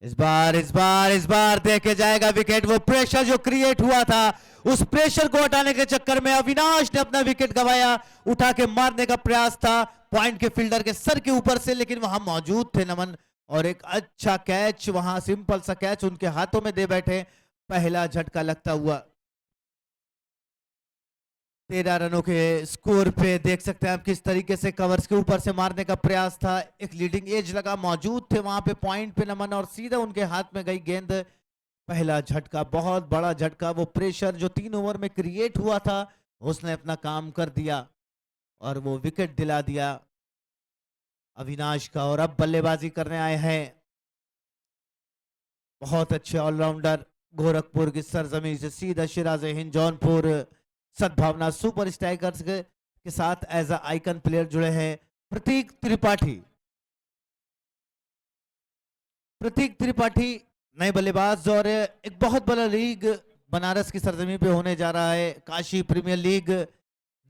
S4: इस बार देखे जाएगा विकेट। वो प्रेशर जो क्रिएट हुआ था उस प्रेशर को हटाने के चक्कर में अविनाश ने अपना विकेट गंवाया। उठा के मारने का प्रयास था पॉइंट के फील्डर के सर के ऊपर से, लेकिन वहां मौजूद थे नमन और एक अच्छा कैच, वहां सिंपल सा कैच उनके हाथों में दे बैठे। पहला झटका लगता हुआ 13 रनों के स्कोर पे देख सकते हैं आप किस तरीके से कवर्स के ऊपर से मारने का प्रयास था। एक लीडिंग एज लगा, मौजूद थे वहां पे पॉइंट पे नमन और सीधा उनके हाथ में गई गेंद। पहला झटका, बहुत बड़ा झटका। वो प्रेशर जो 3 ओवर में क्रिएट हुआ था उसने अपना काम कर दिया और वो विकेट दिला दिया अविनाश का। और अब बल्लेबाजी करने आए हैं बहुत अच्छे ऑलराउंडर गोरखपुर की सरजमी से सीधा शिराज हिंद जौनपुर सद्भावना सुपर स्ट्राइकर्स के साथ एज अ आइकन प्लेयर जुड़े हैं प्रतीक त्रिपाठी। प्रतीक त्रिपाठी नए बल्लेबाज और एक बहुत बड़ा लीग बनारस की सरजमी पे होने जा रहा है, काशी प्रीमियर लीग।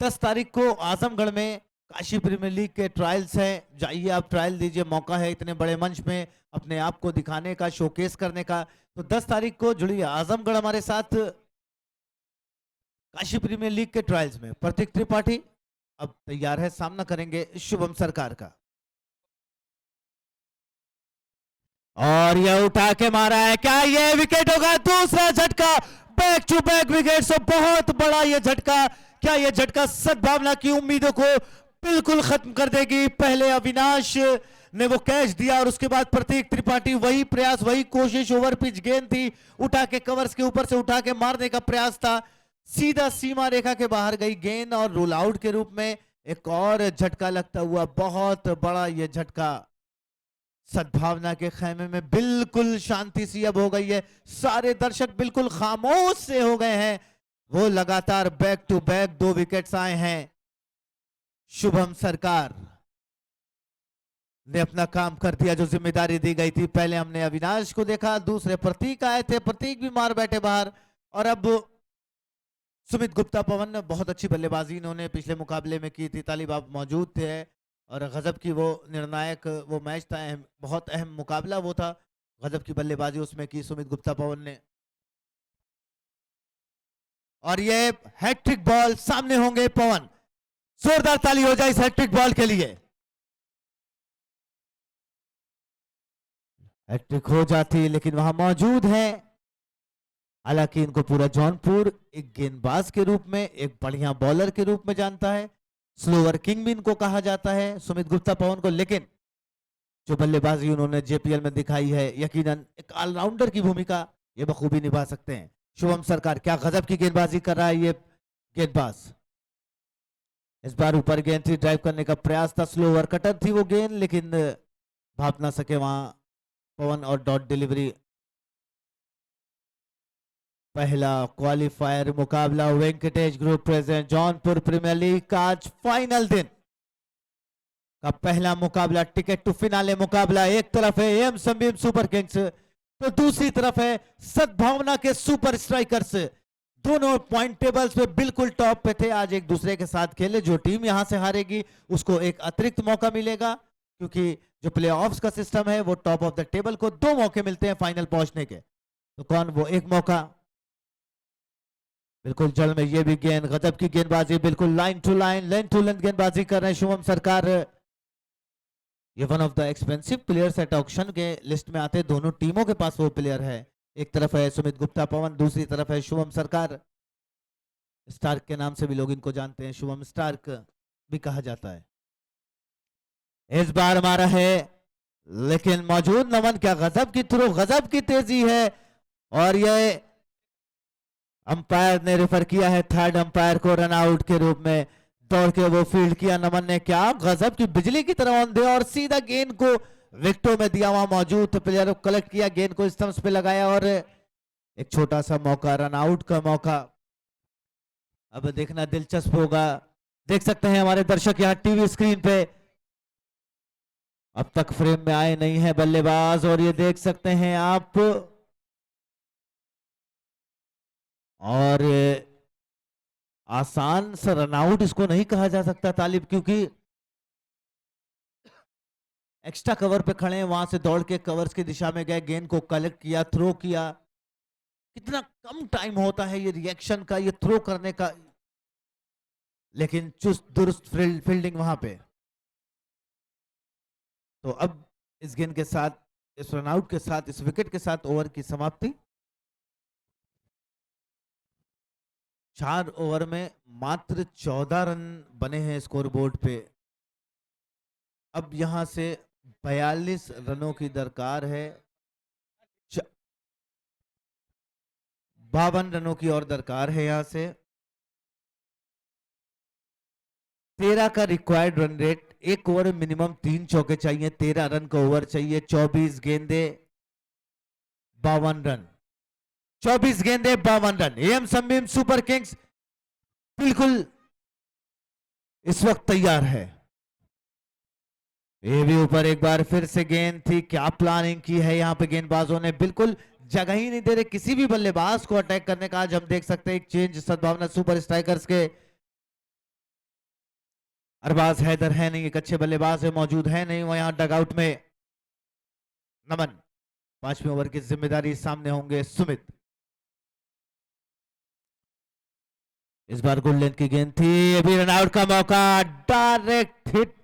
S4: 10 तारीख को आजमगढ़ में काशी प्रीमियर लीग के ट्रायल्स हैं। जाइए आप ट्रायल दीजिए, मौका है इतने बड़े मंच में अपने आप को दिखाने का, शोकेस करने का। तो 10 तारीख को जुड़िए आजमगढ़ हमारे साथ काशी प्रीमियर लीग के ट्रायल्स में। प्रतीक त्रिपाठी अब तैयार है, सामना करेंगे शुभम सरकार का। और यह उठा के मारा है, क्या ये विकेट होगा? दूसरा झटका, बैक टू बैक विकेट। सो बहुत बड़ा ये झटका, क्या ये झटका सद्भावना की उम्मीदों को बिल्कुल खत्म कर देगी। पहले अविनाश ने वो कैच दिया और उसके बाद प्रतीक त्रिपाठी वही प्रयास, वही कोशिश, ओवर पिच गेंद थी, उठा के कवर्स के ऊपर से उठा के मारने का प्रयास था। सीधा सीमा रेखा के बाहर गई गेंद और रोल आउट के रूप में एक और झटका लगता हुआ। बहुत बड़ा ये झटका, सद्भावना के खेमे में बिल्कुल शांति सी अब हो गई है। सारे दर्शक बिल्कुल खामोश से हो गए हैं। वो लगातार बैक टू बैक 2 विकेट्स आए हैं। शुभम सरकार ने अपना काम कर दिया जो जिम्मेदारी दी गई थी। पहले हमने अविनाश को देखा, दूसरे प्रतीक आए थे, प्रतीक भी मार बैठे बाहर। और अब सुमित गुप्ता पवन, बहुत अच्छी बल्लेबाजी इन्होंने पिछले मुकाबले में की थी। तालिब आप मौजूद थे और गजब की वो निर्णायक वो मैच था, बहुत अहम मुकाबला वो था। गजब की बल्लेबाजी उसमें की सुमित गुप्ता पवन ने। और ये हैट्रिक बॉल सामने होंगे पवन, जोरदार ताली हो जाए इस हैट्रिक बॉल के लिए। हैट्रिक हो जाती लेकिन वहां मौजूद है, हालांकि इनको पूरा जौनपुर एक गेंदबाज के रूप में, एक बढ़िया बॉलर के रूप में जानता है। स्लोवर किंग भी इनको कहा जाता है सुमित गुप्ता पवन को, लेकिन जो बल्लेबाजी उन्होंने जेपीएल में दिखाई है यकीनन एक ऑलराउंडर की भूमिका ये बखूबी निभा सकते हैं। शुभम सरकार, क्या गजब की गेंदबाजी कर रहा है ये गेंदबाज। इस बार ऊपर गेंद थी, ड्राइव करने का प्रयास था, स्लोवर कटर थी वो गेंद, लेकिन भाप ना सके वहां पवन और डॉट डिलीवरी। पहला क्वालिफायर मुकाबला Venkatesh group present Jaunpur premiere League का आज फाइनल दिन का पहला मुकाबला, टिकट टू फिनाले मुकाबला। एक तरफ है एम समीम सुपर किंग्स तो दूसरी तरफ है सद्भावना के सुपर स्ट्राइकर्स। दोनों पॉइंट टेबल्स पे बिल्कुल टॉप पे थे, आज एक दूसरे के साथ खेले। जो टीम यहां से हारेगी उसको एक अतिरिक्त मौका मिलेगा, क्योंकि जो प्लेऑफ्स का सिस्टम है वो टॉप ऑफ द टेबल को 2 मौके मिलते हैं फाइनल पहुंचने के। तो कौन वो एक मौका? बिल्कुल जड़ में ये भी गेंद, गजब की गेंदबाजी, बिल्कुल line to line, length to length गेंदबाजी कर रहे हैं शुभम सरकार। ये one of the expensive players at auction के लिस्ट में आते हैं। दोनों टीमों के पास वो प्लेयर है, एक तरफ है सुमित गुप्ता पवन, दूसरी तरफ है शुभम सरकार। स्टार्क के नाम से भी लोग इनको जानते हैं, शुभम स्टार्क भी कहा जाता है। इस बार मारा है लेकिन मौजूद नमन, क्या गजब की थ्रो, गजब की तेजी है। और ये अंपायर ने रेफर किया है थर्ड अंपायर को रन आउट के रूप में। दौड़ के वो फील्ड किया नमन ने, क्या गजब की बिजली की तरह ऑन दे और सीधा गेंद को विकेटों में दिया। वहां मौजूद प्लेयर को कलेक्ट किया, गेंद को स्टंप्स पे लगाया और एक छोटा सा मौका, रन आउट का मौका। अब देखना दिलचस्प होगा देख सकते हैं हमारे दर्शक यहाँ टीवी स्क्रीन पे, अब तक फ्रेम में आए नहीं है बल्लेबाज, और ये देख सकते हैं आप, और आसान सा रनआउट इसको नहीं कहा जा सकता तालिब, क्योंकि एक्स्ट्रा कवर पे खड़े हैं, वहां से दौड़ के कवर्स की दिशा में गए, गेंद को कलेक्ट किया, थ्रो किया। कितना कम टाइम होता है ये रिएक्शन का, ये थ्रो करने का, लेकिन चुस्त दुरुस्त फील्डिंग वहां पे। तो अब इस गेंद के साथ, इस रनआउट के साथ, इस विकेट के साथ ओवर की समाप्ति। 4 ओवर में मात्र 14 रन बने हैं स्कोर बोर्ड पे। अब यहां से 42 रनों की दरकार है, 52 रनों की और दरकार है यहां से। 13 का रिक्वायर्ड रन रेट, एक ओवर में मिनिमम 3 चौके चाहिए, 13 रन का ओवर चाहिए, 24 गेंदे 52 रन, 24 गेंदे 52 run. M Sambeem super Kings बिल्कुल इस वक्त तैयार है। ये भी ऊपर एक बार फिर से गेंद थी, क्या प्लानिंग की है यहाँ पे गेंदबाजों ने, बिल्कुल जगह ही नहीं दे रहे किसी भी बल्लेबाज को अटैक करने का। आज हम देख सकते हैं एक चेंज सद्भावना सुपर स्ट्राइकर्स के, अरबाज हैदर है नहीं, एक अच्छे बल्लेबाज है, मौजूद है नहीं वो यहाँ डगआउट में। नमन 5वें ओवर की जिम्मेदारी सामने होंगे सुमित। इस बार गोल्डन की गेंद थी, अभी रनआउट का मौका, डायरेक्ट हिट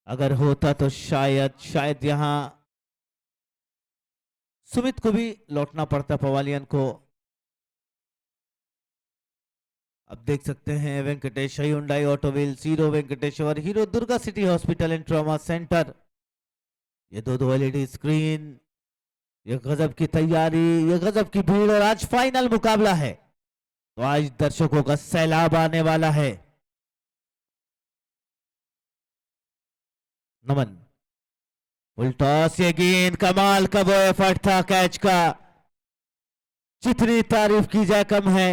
S4: अगर होता तो शायद यहां सुमित को भी लौटना पड़ता पवालियन को। अब देख सकते हैं Venkatesh Hyundai auto wheels, Hero Venkateshwar, Hero Durga city hospital and trauma centre, ये दो एलईडी स्क्रीन, ये गजब की तैयारी, ये गजब की भीड़, और आज फाइनल मुकाबला है तो आज दर्शकों का सैलाब आने वाला है। नमन फुल टॉस, ये गेंद कमाल का वो एफर्ट था कैच का, जितनी तारीफ की जाए कम है।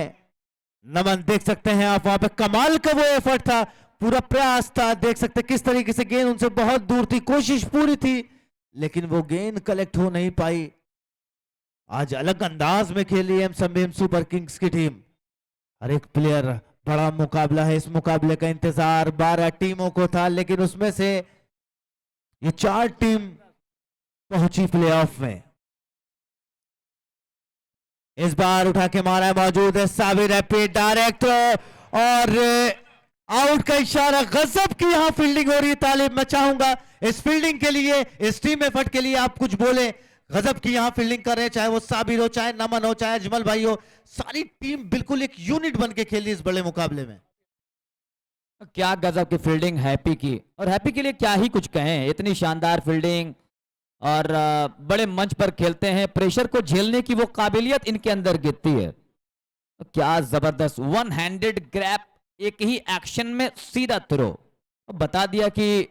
S4: नमन देख सकते हैं आप, वहां पे कमाल का वो एफर्ट था, पूरा प्रयास था, देख सकते किस तरीके से गेंद उनसे बहुत दूर थी, कोशिश पूरी थी लेकिन वो गेंद कलेक्ट हो नहीं पाई। आज अलग अंदाज में खेली एम संबीम सुपर किंग्स की टीम, हर एक प्लेयर, बड़ा मुकाबला है, इस मुकाबले का इंतजार 12 टीमों को था, लेकिन उसमें से ये 4 टीम पहुंची प्लेऑफ में। इस बार उठा के मारा है, मौजूद है साबिर रैपिड, डायरेक्ट और आउट का इशारा, गजब की यहां फील्डिंग हो रही है तालिब। मैं चाहूंगा इस फील्डिंग के लिए, इस टीम एफर्ट के लिए आप कुछ बोले, गजब की यहां फील्डिंग कर रहे हैं, चाहे वो साबिर हो, चाहे नमन हो, चाहे अजमल भाई हो, सारी टीम बिल्कुल एक यूनिट बन के खेली इस बड़े मुकाबले में।
S1: क्या गजब की फील्डिंग हैप्पी की, और हैप्पी के लिए क्या ही कुछ कहें, इतनी शानदार फील्डिंग, और बड़े मंच पर खेलते हैं, प्रेशर को झेलने की वो काबिलियत इनके अंदर गिरती है। क्या जबरदस्त वन हैंडेड ग्रैप, एक ही एक्शन में सीधा थ्रो, बता दिया कि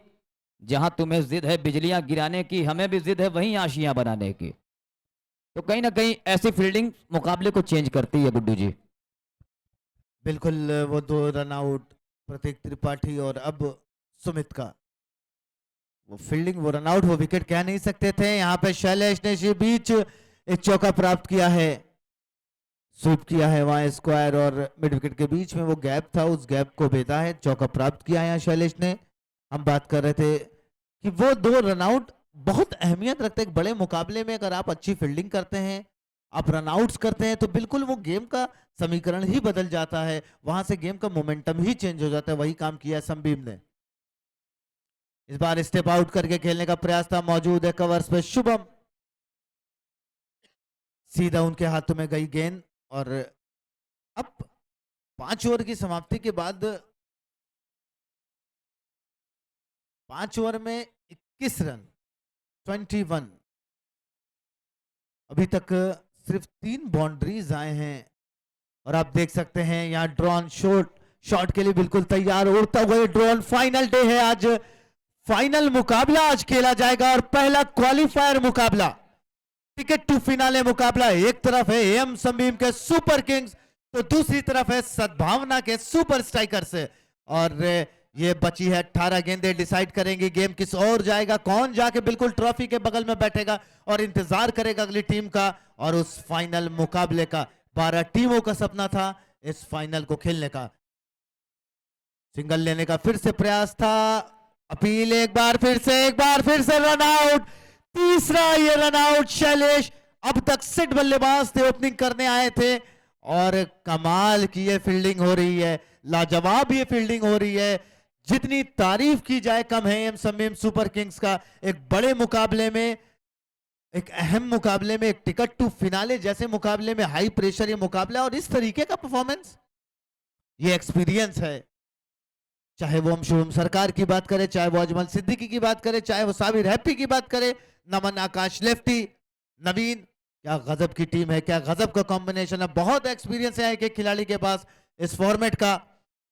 S1: जहां तुम्हें जिद है बिजलियां गिराने की, हमें भी जिद है वहीं आशियां बनाने की। तो कहीं ना कहीं ऐसी फील्डिंग मुकाबले को चेंज करती है गुड्डू जी।
S4: बिल्कुल, वो 2 रन आउट प्रतीक त्रिपाठी और अब सुमित का वो फील्डिंग, वो रनआउट, वो विकेट कह नहीं सकते थे। यहाँ पे शैलेश ने इसी बीच एक चौका प्राप्त किया है, स्वीप किया है वहां स्क्वायर और मिड विकेट के बीच में वो गैप था, उस गैप को भेदा है, चौका प्राप्त किया है यहाँ शैलेश ने। हम बात कर रहे थे कि वो 2 रनआउट बहुत अहमियत रखते हैं एक बड़े मुकाबले में। अगर आप अच्छी फील्डिंग करते हैं, आप रनआउट्स करते हैं, तो बिल्कुल वो गेम का समीकरण ही बदल जाता है, वहां से गेम का मोमेंटम ही चेंज हो जाता है। वही काम किया संबीम ने। इस बार स्टेप आउट करके खेलने का प्रयास था, मौजूद है कवर्स पे शुभम, सीधा उनके हाथों में गई गेंद। और अब 5 ओवर की समाप्ति के बाद 5 ओवर में 21 रन, 21, अभी तक सिर्फ 3 बाउंड्रीज आए हैं। और आप देख सकते हैं यहाँ ड्रोन शॉट के लिए बिल्कुल तैयार, उड़ता हुआ ड्रोन। फाइनल डे है आज, फाइनल मुकाबला आज खेला जाएगा और पहला क्वालिफायर मुकाबला, टिकट टू फिनाले मुकाबला। एक तरफ है एम संबीम के सुपर किंग्स, तो दूसरी तरफ है सद्भावना के सुपर स्ट्राइकर्स। और ये बची है 18 गेंदें, डिसाइड करेंगी गेम किस ओर जाएगा, कौन जाके बिल्कुल ट्रॉफी के बगल में बैठेगा और इंतजार करेगा अगली टीम का और उस फाइनल मुकाबले का। 12 टीमों का सपना था इस फाइनल को खेलने का। सिंगल लेने का फिर से प्रयास था, अपील एक बार फिर से रन आउट, तीसरा ये रन आउट शैलेश। अब तक सिट बल्लेबाज थे, ओपनिंग करने आए थे और कमाल की ये फील्डिंग हो रही है, लाजवाब ये फील्डिंग हो रही है। जितनी तारीफ की जाए कम है एम शमीम सुपर किंग्स का। एक बड़े मुकाबले में, एक अहम मुकाबले में, एक टिकट टू फिनाले जैसे मुकाबले में हाई प्रेशर ये मुकाबला और इस तरीके का परफॉर्मेंस, ये एक्सपीरियंस है। चाहे वो हम शुभम सरकार की बात करें, चाहे वो अजमल सिद्दीकी की बात करें, चाहे वो साबिर हैप्पी की बात करें, नमन आकाश लेफ्टी, नवीन, क्या गजब की टीम है, क्या गजब का कॉम्बिनेशन है। बहुत एक्सपीरियंस है एक खिलाड़ी के पास इस फॉर्मेट का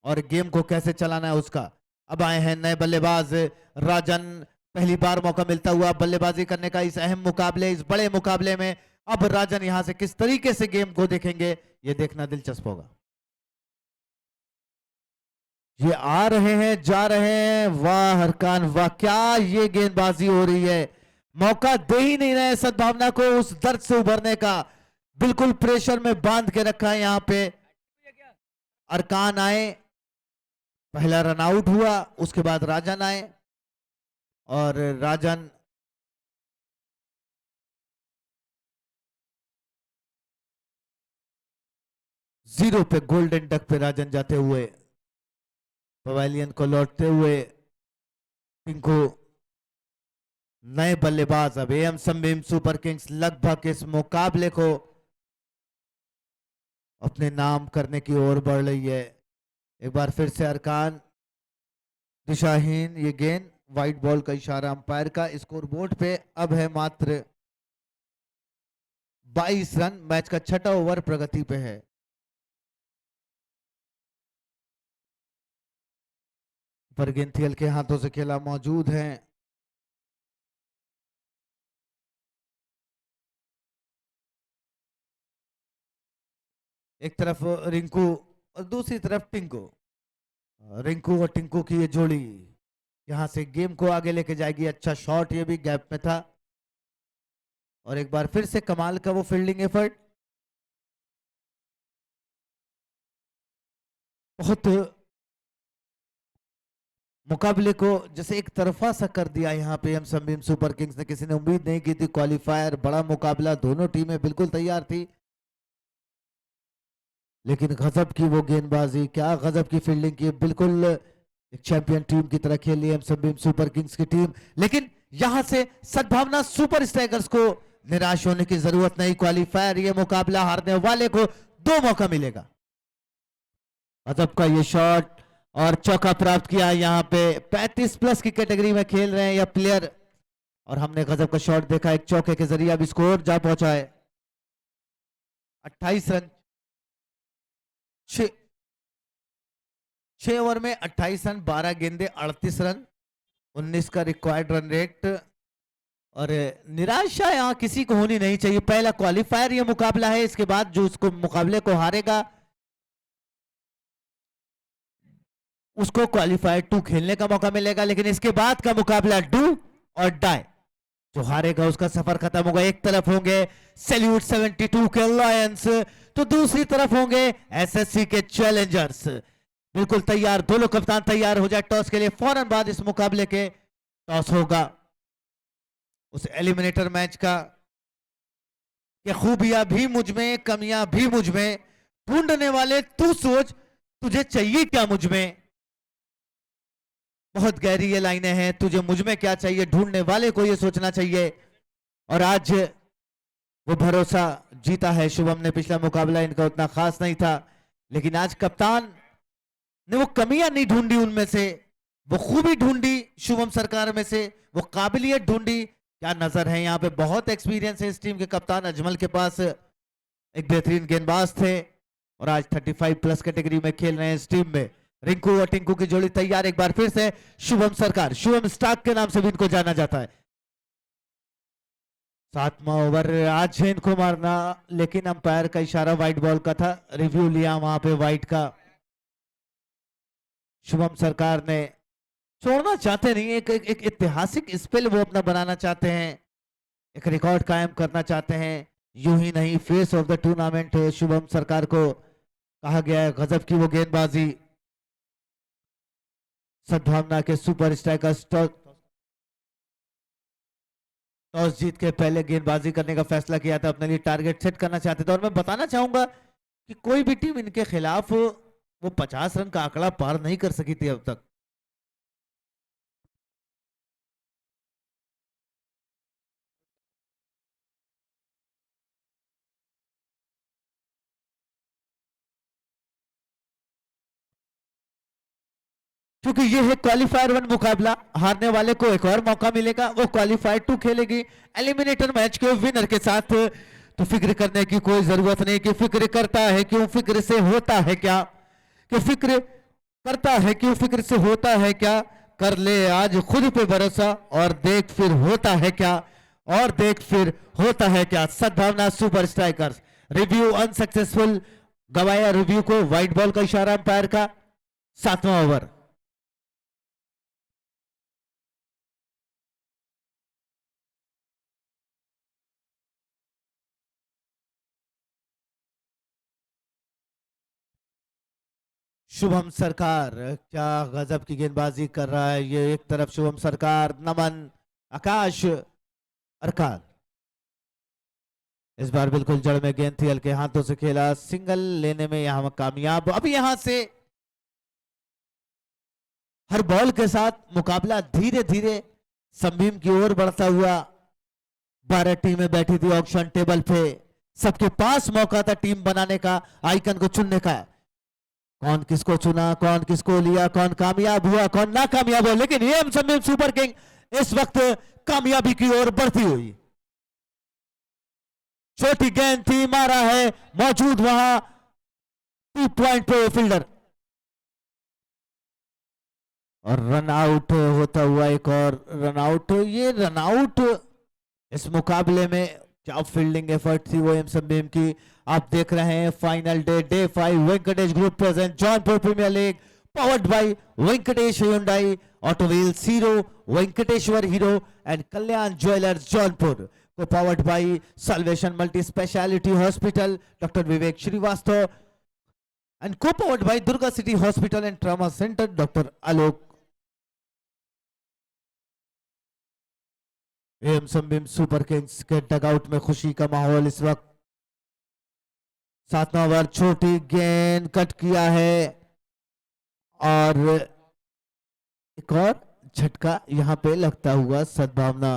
S4: और गेम को कैसे चलाना है उसका। अब आए हैं नए बल्लेबाज राजन, पहली बार मौका मिलता हुआ बल्लेबाजी करने का इस अहम मुकाबले, इस बड़े मुकाबले में। अब राजन यहां से किस तरीके से गेम को देखेंगे ये देखना दिलचस्प होगा। ये आ रहे हैं, जा रहे हैं, वाह हरकान वाह, क्या ये गेंदबाजी हो रही है। मौका दे ही नहीं रहे सद्भावना को उस दर्द से उभरने का, बिल्कुल प्रेशर में बांध के रखा है यहां पे। अरकान आए, पहला रन आउट हुआ, उसके बाद राजन आए और राजन जीरो पे, गोल्डन डक पे राजन जाते हुए, पवेलियन को लौटते हुए टिंकू नए बल्लेबाज। अब एम शमीम सुपर किंग्स लगभग इस मुकाबले को अपने नाम करने की ओर बढ़ रही है। एक बार फिर से अरकान, दिशाहीन ये गेंद, व्हाइट बॉल का इशारा अंपायर का। स्कोर बोर्ड पे अब है मात्र 22 रन, मैच का 6वां ओवर प्रगति पे है। पर गेंथियल के हाथों से खेला मौजूद है। एक तरफ रिंकू और दूसरी तरफ टिंकू। रिंकू और टिंकू की ये जोड़ी यहां से गेम को आगे लेके जाएगी। अच्छा शॉट, ये भी गैप में था और एक बार फिर से कमाल का वो फील्डिंग एफर्ट। बहुत मुकाबले को जैसे एक तरफा सा कर दिया यहाँ पे एम शमीम सुपर किंग्स ने। किसी ने उम्मीद नहीं की थी, क्वालिफायर बड़ा मुकाबला, दोनों टीमें बिल्कुल तैयार थी, लेकिन गजब की वो गेंदबाजी, क्या गजब की फील्डिंग की। बिल्कुल एक चैंपियन टीम की तरह खेली एम शमीम सुपर किंग्स की टीम। लेकिन यहां से सद्भावना सुपर स्ट्राइकर्स को निराश होने की जरूरत नहीं। क्वालिफायर ये मुकाबला हारने वाले को 2 मौका मिलेगा। गजब का ये शॉट और चौका प्राप्त किया यहाँ पे। 35 प्लस की कैटेगरी में खेल रहे हैं यह प्लेयर और हमने गजब का शॉट देखा एक चौके के जरिए। अब स्कोर जा पहुंचा है 28 रन, 6 ओवर में 28 रन, 12 गेंदे, 38 रन, 19 का रिक्वायर्ड रन रेट। और निराशा यहां किसी को होनी नहीं चाहिए। पहला क्वालिफायर ये मुकाबला है, इसके बाद जो उसको मुकाबले को हारेगा उसको क्वालिफायर 2 खेलने का मौका मिलेगा। लेकिन इसके बाद का मुकाबला डू और डाई, जो हारेगा उसका सफर खत्म होगा। एक तरफ होंगे सैल्यूट 72 के लायंस, तो दूसरी तरफ होंगे एसएससी के चैलेंजर्स। बिल्कुल तैयार, दोनों कप्तान तैयार हो जाए टॉस के लिए। फौरन बाद इस मुकाबले के टॉस होगा उस एलिमिनेटर मैच का। ये खूबियां भी मुझ में, कमियां भी मुझ में, ढूंढने वाले तू सोच तुझे चाहिए क्या मुझ में। बहुत गहरी ये लाइनें हैं, तुझे मुझ में क्या चाहिए, ढूंढने वाले को ये सोचना चाहिए। और आज वो भरोसा जीता है शुभम ने। पिछला मुकाबला इनका उतना खास नहीं था, लेकिन आज कप्तान ने वो कमियां नहीं ढूंढी, उनमें से वो खूबी ढूंढी शुभम सरकार में से, वो काबिलियत ढूंढी। क्या नजर है यहाँ पे, बहुत एक्सपीरियंस है इस टीम के कप्तान अजमल के पास। एक बेहतरीन गेंदबाज थे और आज 35 प्लस कैटेगरी में खेल रहे हैं इस टीम में। रिंकू और टिंकू की जोड़ी तैयार। एक बार फिर से शुभम सरकार, शुभम स्टार्क के नाम से भी इनको जाना जाता है। 7वां ओवर आज है इनको मारना, लेकिन अंपायर का इशारा व्हाइट बॉल का था। रिव्यू लिया वहां पे व्हाइट का। शुभम सरकार ने छोड़ना चाहते नहीं, एक ऐतिहासिक स्पेल वो अपना बनाना चाहते हैं, एक रिकॉर्ड कायम करना चाहते हैं। यूं ही नहीं, face of the tournament Shubham सरकार को कहा गया है। गजब की वो गेंदबाजी, सद्भावना के सुपर स्ट्राइकर्स टॉस जीत के पहले गेंदबाजी करने का फैसला किया था, अपने लिए टारगेट सेट करना चाहते थे। और मैं बताना चाहूंगा कि कोई भी टीम इनके खिलाफ वो 50 रन का आंकड़ा पार नहीं कर सकी थी अब तक। क्योंकि ये है क्वालिफायर 1 मुकाबला, हारने वाले को एक और मौका मिलेगा, वो क्वालिफायर 2 खेलेगी एलिमिनेटर मैच के विनर के साथ। तो फिक्र करने की कोई जरूरत नहीं कि फिक्र करता है क्यों, फिक्र से होता है क्या, कि फिक्र करता है क्यों, फिक्र से होता है क्या। कर ले आज खुद पे भरोसा और देख फिर होता है क्या, और देख फिर होता है क्या। Sadbhavna super strikers review unsuccessful, गवाया रिव्यू को, व्हाइट बॉल का इशारा अंपायर का। 7वां ओवर, शुभम सरकार क्या गजब की गेंदबाजी कर रहा है। ये एक तरफ शुभम सरकार, नमन, आकाश, अरकान। इस बार बिल्कुल जड़ में गेंद थी, हल्के हाथों से खेला, सिंगल लेने में यहां कामयाब। अब यहां से हर बॉल के साथ मुकाबला धीरे धीरे संभीम की ओर बढ़ता हुआ। 12 टीमें बैठी थी ऑक्शन टेबल पे, सबके पास मौका था टीम बनाने का, आइकन को चुनने का। कौन किसको चुना, कौन किसको लिया, कौन कामयाब हुआ, कौन नाकामयाब हुआ, लेकिन ये संभीम सुपर किंग इस वक्त कामयाबी की ओर बढ़ती हुई। छोटी गेंद थी, मारा है, मौजूद वहां 2 पॉइंट पे फील्डर, और रन आउट होता हुआ एक और रन आउट। ये रन आउट इस मुकाबले में क्या फील्डिंग एफर्ट थी वो एम संभीम की। आप देख रहे हैं final day 5 Venkatesh group present Jaunpur premiere league, powered by Venkatesh Hyundai, auto wheels Hero, Venkateshwar Hero and Kalyan jewellers Jaunpur, co powered by salvation multi speciality hospital doctor Vivek Shrivastava and co powered by Durga city hospital and trauma centre doctor Alok. M Sambeem super Kings के डगआउट में खुशी का माहौल इस वक्त। 7वां ओवर, छोटी गेंद कट किया है और एक और झटका यहां पे लगता हुआ सद्भावना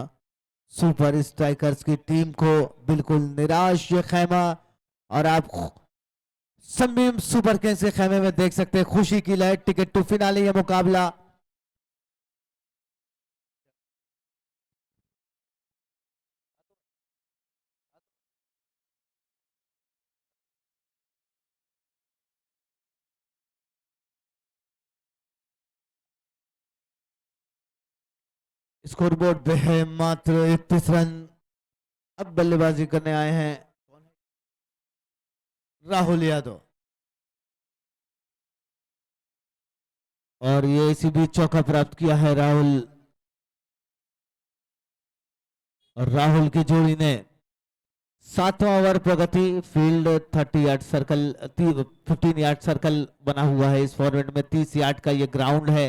S4: सुपर स्ट्राइकर्स की टीम को बिल्कुल निराश ये खेमा। और आप संभीम सुपर किंग्स के खेमे में देख सकते हैं खुशी की लहर, टिकट टू फिनाले ये मुकाबला। स्कोरबोर्ड पे है मात्र 31 रन। अब बल्लेबाजी करने आए हैं राहुल यादव, और ये इसी बीच चौका प्राप्त किया है राहुल, और राहुल की जोड़ी ने 7वां ओवर प्रगति। Field 30 yard circle, 15 yard circle बना हुआ है इस फॉर्मेट में। 30 यार्ड का ये ग्राउंड है,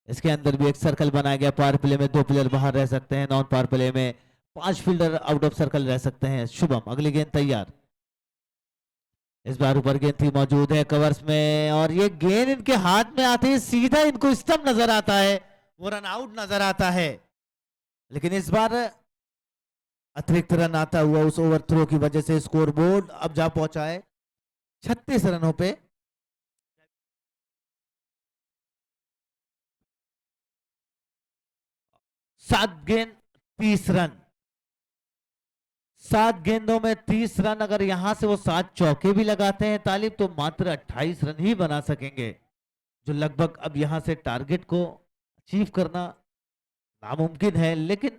S4: इसके अंदर भी एक सर्कल बनाया गया। पावर प्ले में 2 प्लेयर बाहर रह सकते हैं, नॉन पावर प्ले में 5 फील्डर आउट ऑफ सर्कल रह सकते हैं। शुभम अगली गेंद तैयार, इस बार ऊपर गेंद थी, मौजूद है कवर्स में, और ये गेंद इनके हाथ में आते ही सीधा इनको स्टंप नजर आता है, वो रन आउट नजर आता है। लेकिन इस बार अतिरिक्त रन आता हुआ उस ओवर थ्रो की वजह से स्कोर बोर्ड अब जा पहुंचा है 36 रनों पे। सात गेंद 30 रन, 7 गेंदों में 30 रन। अगर यहां से वो 7 चौके भी लगाते हैं तालिब, तो मात्र 28 रन ही बना सकेंगे, जो लगभग अब यहां से टारगेट को अचीव करना नामुमकिन है। लेकिन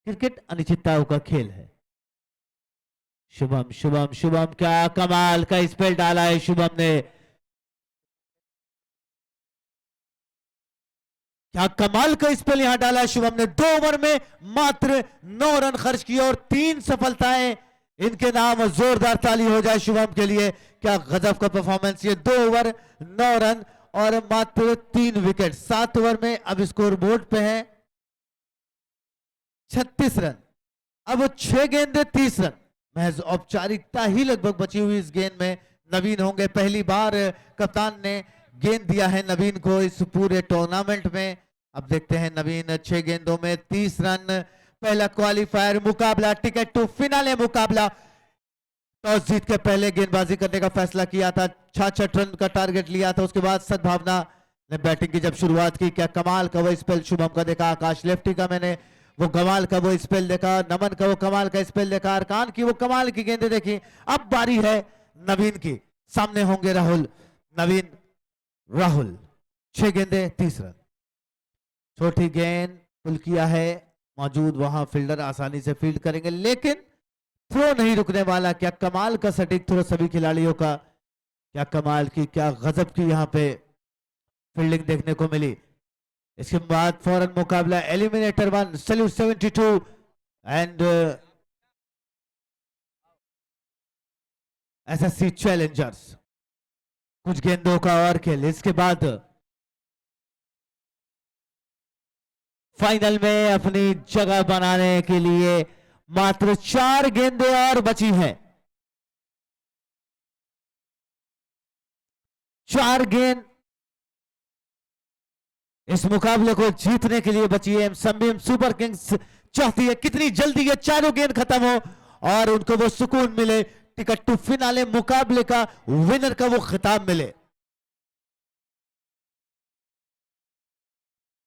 S4: क्रिकेट अनिश्चितताओं का खेल है। शुभम शुभम शुभम क्या कमाल का स्पेल डाला है शुभम ने। क्या कमाल का स्पेल यहां डाला है शुभम ने। 2 ओवर में मात्र 9 रन खर्च किए और 3 सफलताएं इनके नाम। जोरदार ताली हो जाए शुभम के लिए। क्या गजब का परफॉर्मेंस। ये 2 ओवर 9 रन और मात्र 3 विकेट। 7 ओवर में अब स्कोर बोर्ड पे है 36 रन। अब 6 गेंदे 30 रन। महज औपचारिकता ही लगभग बची हुई इस गेंद में। नवीन होंगे, पहली बार कप्तान ने गेंद दिया है नवीन को इस पूरे टूर्नामेंट में। अब देखते हैं नवीन 6 गेंदों में 30 रन। पहला क्वालिफायर मुकाबला, टिकट टू फिनाले मुकाबला। टॉस जीत के पहले गेंदबाजी करने का फैसला किया था, 66 रन का टारगेट लिया था। उसके बाद सद्भावना ने बैटिंग की जब शुरुआत की, क्या कमाल का वो स्पेल शुभम का देखा। आकाश लेफ्टी का मैंने वो कमाल का वो स्पेल देखा, नमन का वो कमाल का स्पेल देखा, अरकान की वो कमाल की गेंदें देखी। अब बारी है नवीन की, सामने होंगे राहुल। नवीन, राहुल, 6 गेंदे 30 रन। छोटी गेंद पुल किया है, मौजूद वहां फील्डर आसानी से फील्ड करेंगे, लेकिन थ्रो नहीं रुकने वाला। क्या कमाल का सटीक थ्रो सभी खिलाड़ियों का। क्या कमाल की, क्या गजब की यहां पे फील्डिंग देखने को मिली। इसके बाद फौरन मुकाबला eliminator 1 salute 72 and SSC Challengers. कुछ गेंदों का और खेल। इसके बाद फाइनल में अपनी जगह बनाने के लिए मात्र 4 गेंदें और बची हैं। 4 गेंद इस मुकाबले को जीतने के लिए बची है। संबीम सुपर किंग्स चाहती है कितनी जल्दी ये चारों गेंद खत्म हो और उनको वो सुकून मिले, टिकट टू फिनाले मुकाबले का विनर का वो खिताब मिले।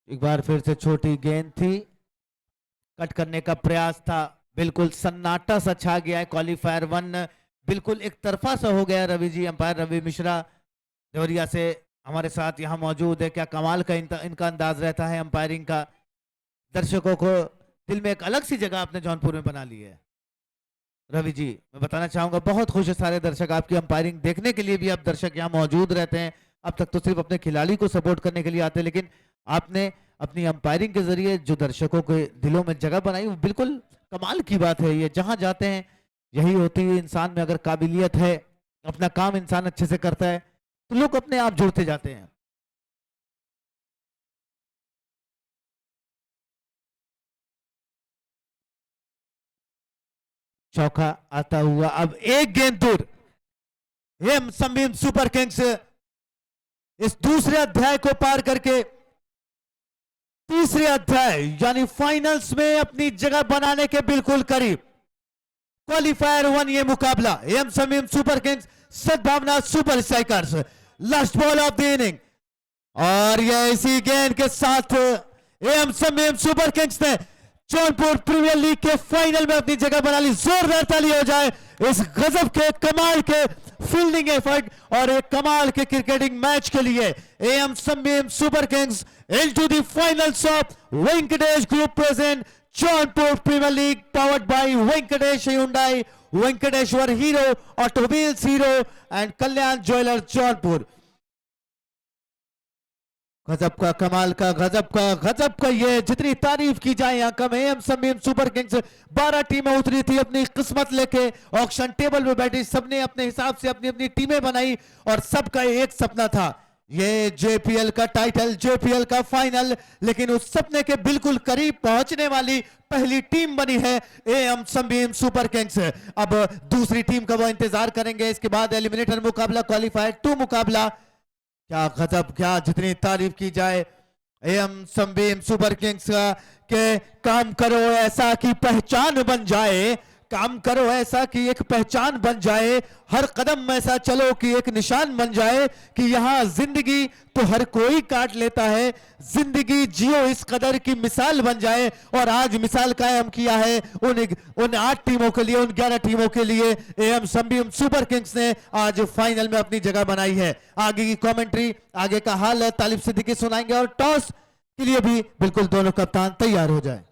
S4: एक बार फिर से छोटी गेंद थी, कट करने का प्रयास था, बिल्कुल सन्नाटा सा छा गया है। क्वालिफायर 1 बिल्कुल एक तरफा सा हो गया। रवि जी, अंपायर रवि मिश्रा देवरिया से हमारे साथ यहाँ मौजूद है। क्या कमाल का इनका अंदाज रहता है अंपायरिंग का। दर्शकों को दिल में एक अलग सी जगह आपने जौनपुर में बना ली है। रवि जी, मैं बताना चाहूंगा बहुत खुश है सारे दर्शक आपकी अंपायरिंग देखने के लिए भी। आप दर्शक यहाँ मौजूद रहते हैं। अब तक तो सिर्फ अपने खिलाड़ी को सपोर्ट करने के लिए आते हैं, लेकिन आपने अपनी अंपायरिंग के जरिए जो दर्शकों के दिलों में जगह बनाई, वो बिल्कुल कमाल की बात है। ये जहां जाते हैं यही होती है। इंसान में अगर काबिलियत है, अपना काम इंसान अच्छे से करता है, तो लोग अपने आप जुड़ते जाते हैं। चौका आता हुआ अब 1 गेंद दूर। एम संबीम सुपर किंग्स इस दूसरे अध्याय को पार करके तीसरे अध्याय यानी फाइनल्स में अपनी जगह बनाने के बिल्कुल करीब। क्वालिफायर 1 ये मुकाबला एम संबीम सुपर किंग्स सद्भावना super strikers. Last ball of the inning और ये इसी गेंद के साथ एम संबीम सुपर किंग्स ने जौनपुर प्रीमियर लीग के फाइनल में अपनी जगह बना ली। जोरदार ताली हो जाए इस गजब के कमाल के फील्डिंग एफर्ट और एक कमाल के क्रिकेटिंग मैच के लिए। M Sambeem super kings into the finals of Venkatesh Group present Jaunpur Premier League powered by Venkatesh Hyundai, Venkateshwar Hero, Automobiles Hero and Kalyan Jewelers Jaunpur। गजब का, कमाल का, गजब का ये जितनी तारीफ की जाए यहाँ कम है। एम संबीम सुपर किंग्स 12 टीमें उतरी थी अपनी किस्मत लेके, ऑक्शन टेबल में बैठी, सबने अपने हिसाब से अपनी अपनी टीमें बनाई और सबका एक सपना था ये जेपीएल का टाइटल, जेपीएल का फाइनल। लेकिन उस सपने के बिल्कुल करीब पहुंचने वाली पहली टीम बनी है एम संबीम सुपर किंग्स। अब दूसरी टीम का वो इंतजार करेंगे। इसके बाद एलिमिनेटर मुकाबला, क्वालिफायर 2 मुकाबला। क्या गजब, क्या जितनी तारीफ की जाए एम संबीम सुपर किंग्स का के काम करो ऐसा कि पहचान बन जाए, काम करो ऐसा कि एक पहचान बन जाए, हर कदम ऐसा चलो कि एक निशान बन जाए कि यहां जिंदगी तो हर कोई काट लेता है, जिंदगी जियो इस कदर की मिसाल बन जाए। और आज मिसाल कायम किया है उन 8 टीमों के लिए, उन 11 टीमों के लिए एम संबीम सुपर किंग्स ने आज फाइनल में अपनी जगह बनाई है। आगे की कमेंट्री, आगे का हाल तालिब सिद्दीकी सुनाएंगे और टॉस के लिए भी बिल्कुल दोनों कप्तान तैयार हो जाए।